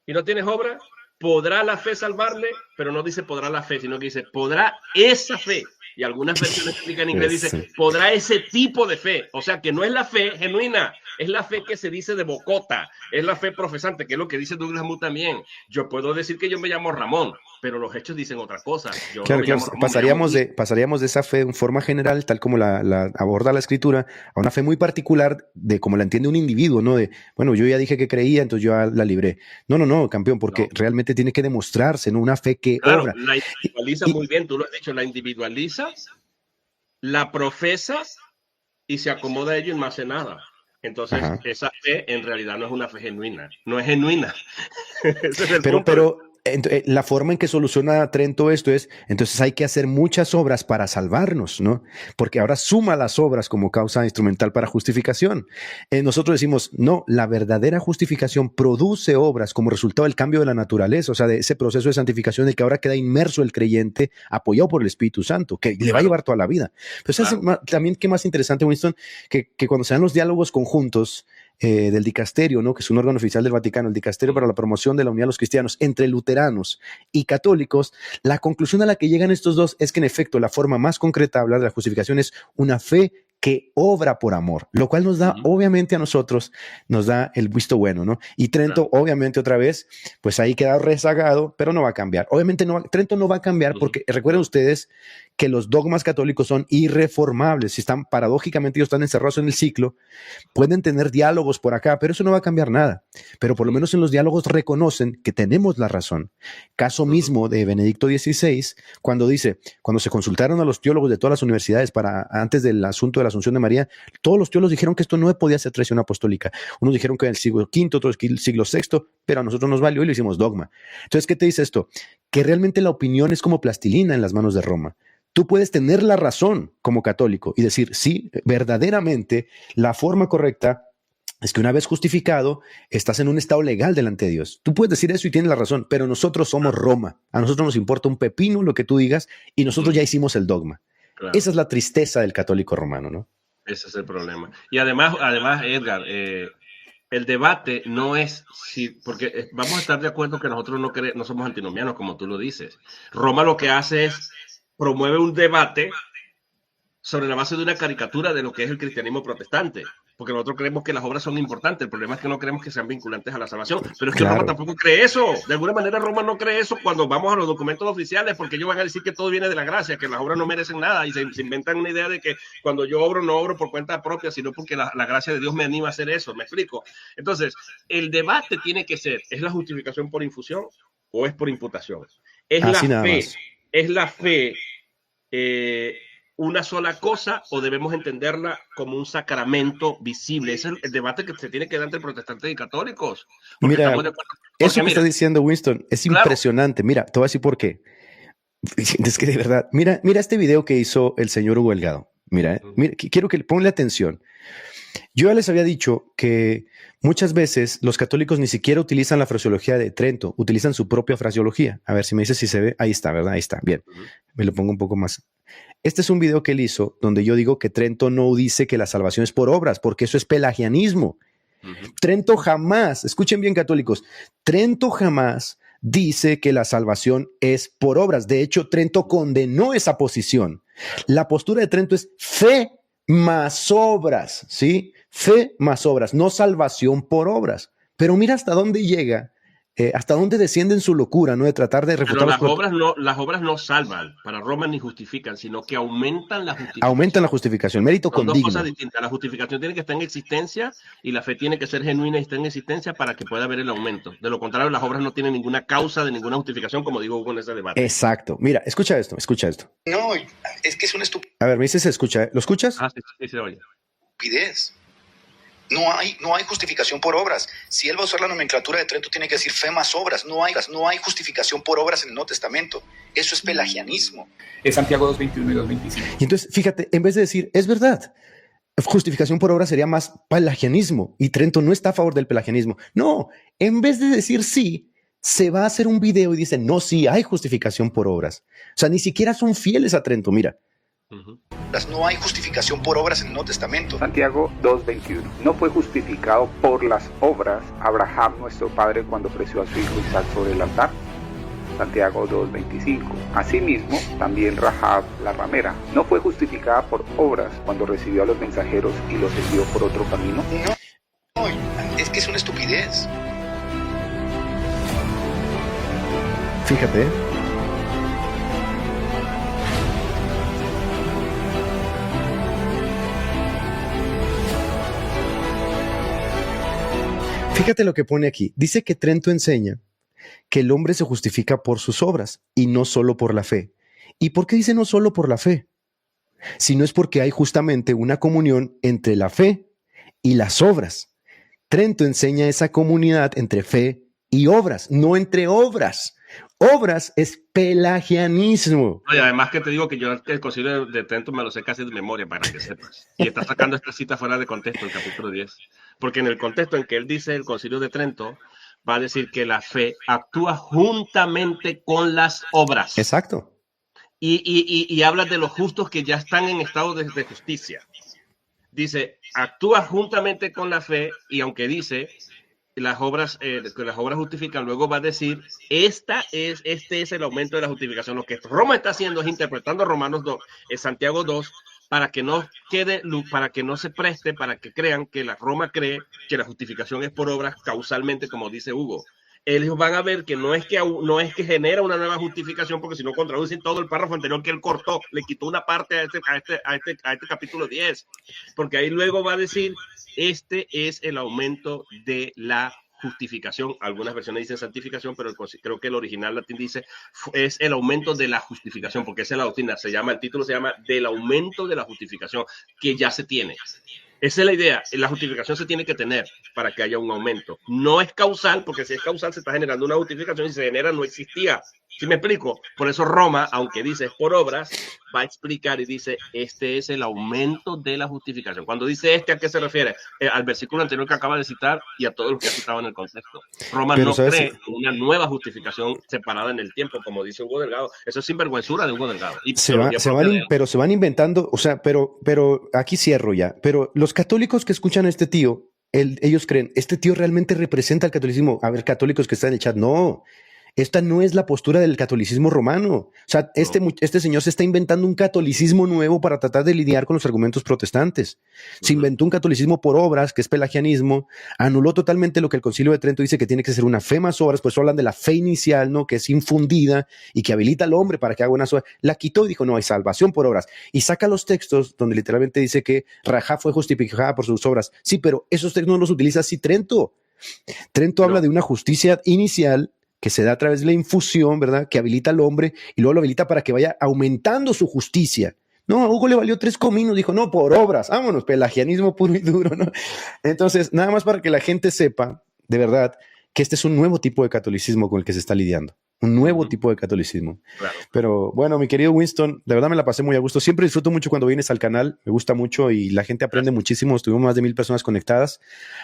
E: y no tienes obra. ¿Podrá la fe salvarle? Pero no dice podrá la fe, sino que dice podrá esa fe. Y algunas versiones explican en inglés, dice podrá ese tipo de fe. O sea que no es la fe genuina, es la fe que se dice de bocota, es la fe profesante, que es lo que dice Douglas Moo también. Yo puedo decir que yo me llamo Ramón, pero los hechos dicen otra cosa. Yo
C: claro,
E: no me llamo Ramón,
C: pasaríamos de esa fe en forma general, tal como la aborda la Escritura, a una fe muy particular de como la entiende un individuo, ¿no? De, bueno, yo ya dije que creía, entonces yo la libré. No, campeón, porque realmente tiene que demostrarse, ¿no? Una fe que obra.
E: La individualiza muy bien, tú lo has dicho, la individualiza, la profesa y se acomoda a ello y no hace nada. Entonces, esa fe en realidad no es una fe genuina, no es genuina. Ese es el punto.
C: Pero la forma en que soluciona Trento esto es, entonces hay que hacer muchas obras para salvarnos, ¿no? Porque ahora suma las obras como causa instrumental para justificación. Nosotros decimos, no, la verdadera justificación produce obras como resultado del cambio de la naturaleza, o sea, de ese proceso de santificación en el que ahora queda inmerso el creyente, apoyado por el Espíritu Santo, que le va a llevar toda la vida. Pero también qué más interesante, Winston, que cuando se dan los diálogos conjuntos del dicasterio, ¿no? Que es un órgano oficial del Vaticano, el dicasterio para la promoción de la unidad de los cristianos, entre luteranos y católicos, la conclusión a la que llegan estos dos es que en efecto la forma más concreta de hablar de la justificación es una fe que obra por amor, lo cual nos da, obviamente a nosotros, nos da el visto bueno, ¿no? Y Trento, obviamente otra vez, pues ahí queda rezagado, pero no va a cambiar. Obviamente Trento no va a cambiar porque recuerden ustedes que los dogmas católicos son irreformables. Si están paradójicamente, ellos están encerrados en el ciclo, pueden tener diálogos por acá, pero eso no va a cambiar nada. Pero por lo menos en los diálogos reconocen que tenemos la razón. Caso mismo de Benedicto XVI, cuando se consultaron a los teólogos de todas las universidades antes del asunto de la Asunción de María, todos los teólogos dijeron que esto no podía ser traición apostólica. Unos dijeron que en el siglo V, otros que el siglo VI, pero a nosotros nos valió y lo hicimos dogma. Entonces, ¿qué te dice esto? Que realmente la opinión es como plastilina en las manos de Roma. Tú puedes tener la razón como católico y decir, sí, verdaderamente la forma correcta es que una vez justificado, estás en un estado legal delante de Dios. Tú puedes decir eso y tienes la razón, pero nosotros somos Roma. A nosotros nos importa un pepino lo que tú digas y nosotros ya hicimos el dogma. Claro. Esa es la tristeza del católico romano, ¿no?
E: Ese es el problema. Y además Edgar, el debate no es porque vamos a estar de acuerdo que nosotros no somos antinomianos, como tú lo dices. Roma lo que hace es promueve un debate sobre la base de una caricatura de lo que es el cristianismo protestante, porque nosotros creemos que las obras son importantes. El problema es que no creemos que sean vinculantes a la salvación, pero es que Roma tampoco cree eso. De alguna manera Roma no cree eso cuando vamos a los documentos oficiales, porque ellos van a decir que todo viene de la gracia, que las obras no merecen nada, y se inventan una idea de que cuando yo obro, no obro por cuenta propia, sino porque la gracia de Dios me anima a hacer eso. ¿Me explico? Entonces, el debate tiene que ser, ¿es la justificación por infusión o es por imputación? Es la fe una sola cosa o debemos entenderla como un sacramento visible. Ese es el debate que se tiene que dar entre protestantes y católicos.
C: Mira, eso que está diciendo Winston es impresionante. Mira, te voy a decir por qué. Es que de verdad, mira este video que hizo el señor Hugo Delgado. Mira, quiero que ponle atención. Yo ya les había dicho que muchas veces los católicos ni siquiera utilizan la fraseología de Trento, utilizan su propia fraseología. A ver si me dice si se ve. Ahí está, ¿verdad? Ahí está. Bien. Me lo pongo un poco más. Este es un video que él hizo donde yo digo que Trento no dice que la salvación es por obras, porque eso es pelagianismo. Trento jamás, escuchen bien católicos, Trento jamás dice que la salvación es por obras. De hecho, Trento condenó esa posición. La postura de Trento es fe más obras, ¿sí? Fe más obras, no salvación por obras. Pero mira hasta dónde llega, hasta dónde desciende en su locura, ¿no? De tratar de refutar.
E: Pero las obras no salvan para Roma ni justifican, sino que aumentan la justificación.
C: Aumentan la justificación, mérito condigno.
E: Son dos cosas distintas. La justificación tiene que estar en existencia y la fe tiene que ser genuina y estar en existencia para que pueda haber el aumento. De lo contrario, las obras no tienen ninguna causa de ninguna justificación, como digo Hugo en ese debate.
C: Exacto. Mira, escucha esto.
G: No, es que es una estupidez.
C: A ver, me dice se escucha. ¿Lo escuchas?
E: Sí, se oye.
G: Estupidez. No hay justificación por obras. Si él va a usar la nomenclatura de Trento, tiene que decir fe más obras. No hay justificación por obras en el Nuevo Testamento. Eso es pelagianismo.
D: Es Santiago 2:21 y 2:25.
C: Y entonces, fíjate, en vez de decir, es verdad, justificación por obras sería más pelagianismo, y Trento no está a favor del pelagianismo. No, en vez de decir sí, se va a hacer un video y dice, no, sí, hay justificación por obras. O sea, ni siquiera son fieles a Trento, mira.
G: No hay justificación por obras en el Nuevo Testamento.
H: Santiago 2:21. No fue justificado por las obras Abraham nuestro padre cuando ofreció a su hijo Isaac sobre el altar. Santiago 2:25. Asimismo, también Rahab la ramera no fue justificada por obras cuando recibió a los mensajeros y los envió por otro camino.
G: No, es que es una estupidez.
C: Fíjate. Fíjate lo que pone aquí. Dice que Trento enseña que el hombre se justifica por sus obras y no solo por la fe. ¿Y por qué dice no solo por la fe? Si no es porque hay justamente una comunión entre la fe y las obras. Trento enseña esa comunidad entre fe y obras, no entre obras. Obras es pelagianismo.
E: Oye, además que te digo que yo el concilio de Trento me lo sé casi de memoria, para que sepas. Y está sacando esta cita fuera de contexto, el capítulo 10. Porque en el contexto en que él dice el concilio de Trento, va a decir que la fe actúa juntamente con las obras.
C: Exacto.
E: Y habla de los justos que ya están en estado de justicia. Dice, actúa juntamente con la fe, y aunque dice que las obras justifican, luego va a decir, este es el aumento de la justificación. Lo que Roma está haciendo es interpretando Romanos 2, Santiago 2, para que no quede, para que no se preste, para que crean que la Roma cree que la justificación es por obras causalmente, como dice Hugo. Ellos van a ver que no es que genera una nueva justificación, porque si no contradicen todo el párrafo anterior que él cortó, le quitó una parte a este capítulo 10, porque ahí luego va a decir, este es el aumento de la justificación. Algunas versiones dicen santificación, pero creo que el original latín dice es el aumento de la justificación, porque esa es la doctrina, el título se llama del aumento de la justificación, que ya se tiene. Esa es la idea, la justificación se tiene que tener para que haya un aumento. No es causal, porque si es causal se está generando una justificación y si se genera no existía. ¿Sí me explico? Por eso Roma, aunque dice es por obras, va a explicar y dice este es el aumento de la justificación. Cuando dice ¿a qué se refiere? Al versículo anterior que acaba de citar y a todo lo que ha citado en el contexto. Roma no cree en una nueva justificación separada en el tiempo, como dice Hugo Delgado. Eso es sinvergüenzura de Hugo Delgado. Y
C: pero se van inventando, o sea, pero aquí cierro ya. Pero los católicos que escuchan a este tío, ellos creen, este tío realmente representa el catolicismo. A ver, católicos que están en el chat, no. Esta no es la postura del catolicismo romano. O sea, este señor se está inventando un catolicismo nuevo para tratar de lidiar con los argumentos protestantes. Se inventó un catolicismo por obras, que es pelagianismo, anuló totalmente lo que el Concilio de Trento dice que tiene que ser una fe más obras, pues hablan de la fe inicial, ¿no? Que es infundida y que habilita al hombre para que haga unas obras. La quitó y dijo, no, hay salvación por obras. Y saca los textos donde literalmente dice que Rahab fue justificada por sus obras. Sí, pero esos textos no los utiliza así Trento. Trento habla de una justicia inicial que se da a través de la infusión, ¿verdad? Que habilita al hombre y luego lo habilita para que vaya aumentando su justicia. No, a Hugo le valió 3 cominos, dijo, no, por obras, vámonos, pelagianismo puro y duro, ¿no? Entonces, nada más para que la gente sepa, de verdad, que este es un nuevo tipo de catolicismo con el que se está lidiando. Un nuevo tipo de catolicismo. Claro. Pero bueno, mi querido Winston, de verdad me la pasé muy a gusto. Siempre disfruto mucho cuando vienes al canal. Me gusta mucho y la gente aprende muchísimo. Estuvimos más de 1000 personas conectadas.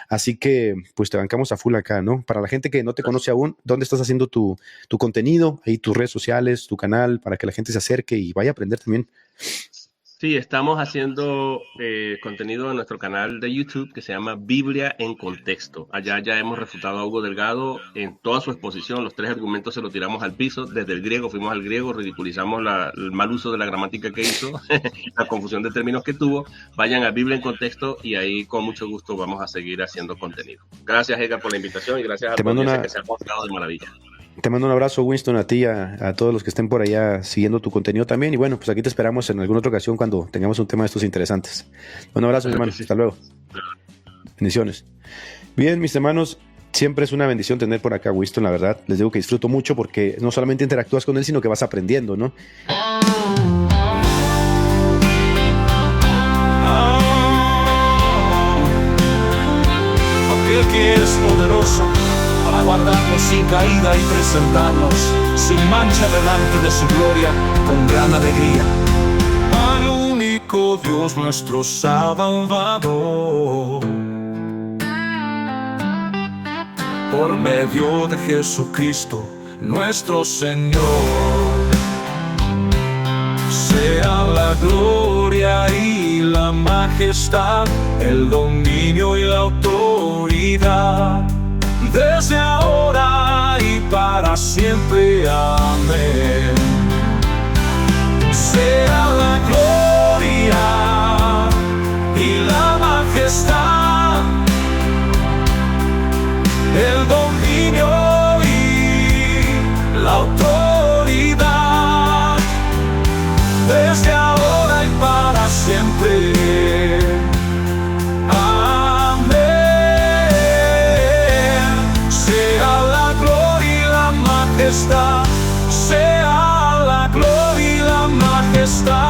C: Así que pues te bancamos a full acá, ¿no? Para la gente que no te conoce aún, ¿dónde estás haciendo tu contenido? Ahí tus redes sociales, tu canal, para que la gente se acerque y vaya a aprender también.
E: Sí, estamos haciendo contenido en nuestro canal de YouTube que se llama Biblia en Contexto. Allá ya hemos refutado a Hugo Delgado en toda su exposición. Los 3 argumentos se los tiramos al piso. Desde el griego fuimos al griego, ridiculizamos el mal uso de la gramática que hizo, la confusión de términos que tuvo. Vayan a Biblia en Contexto y ahí con mucho gusto vamos a seguir haciendo contenido. Gracias, Edgar, por la invitación y gracias a todos que se han mostrado de maravilla.
C: Te mando un abrazo, Winston, a ti, a todos los que estén por allá siguiendo tu contenido también. Y bueno, pues aquí te esperamos en alguna otra ocasión cuando tengamos un tema de estos interesantes. Un abrazo, mis hermanos. Hasta luego. Bendiciones. Bien, mis hermanos, siempre es una bendición tener por acá a Winston, la verdad. Les digo que disfruto mucho porque no solamente interactúas con él, sino que vas aprendiendo, ¿no?
A: Aquel que es poderoso para guardarnos sin caída y presentarnos sin mancha delante de su gloria con gran alegría. Al único Dios nuestro Salvador, por medio de Jesucristo nuestro Señor, sea la gloria y la majestad, el dominio y la autoridad, desde ahora y para siempre. Amén. Sea la gloria y la majestad, el dominio y la autoridad, desde ahora y para siempre. Sea la gloria y la majestad.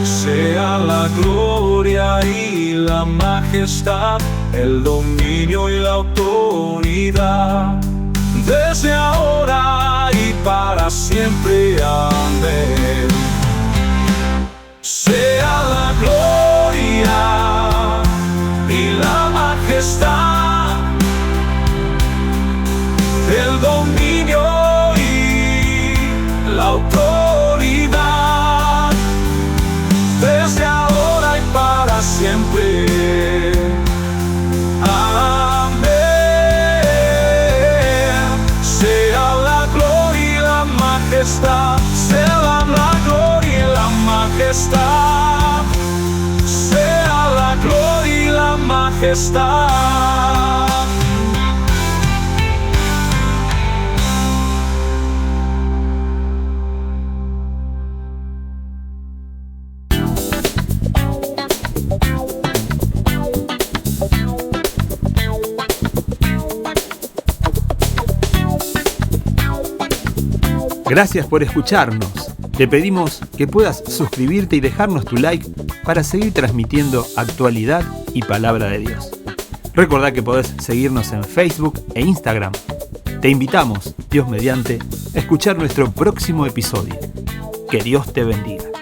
A: Sea la gloria y la majestad, el dominio y la autoridad, desde ahora y para siempre. Amén. Sea la gloria y la majestad, el dominio majestad.
B: Gracias por escucharnos. Te pedimos que puedas suscribirte y dejarnos tu like para seguir transmitiendo actualidad y palabra de Dios. Recordá que podés seguirnos en Facebook e Instagram. Te invitamos, Dios mediante, a escuchar nuestro próximo episodio. Que Dios te bendiga.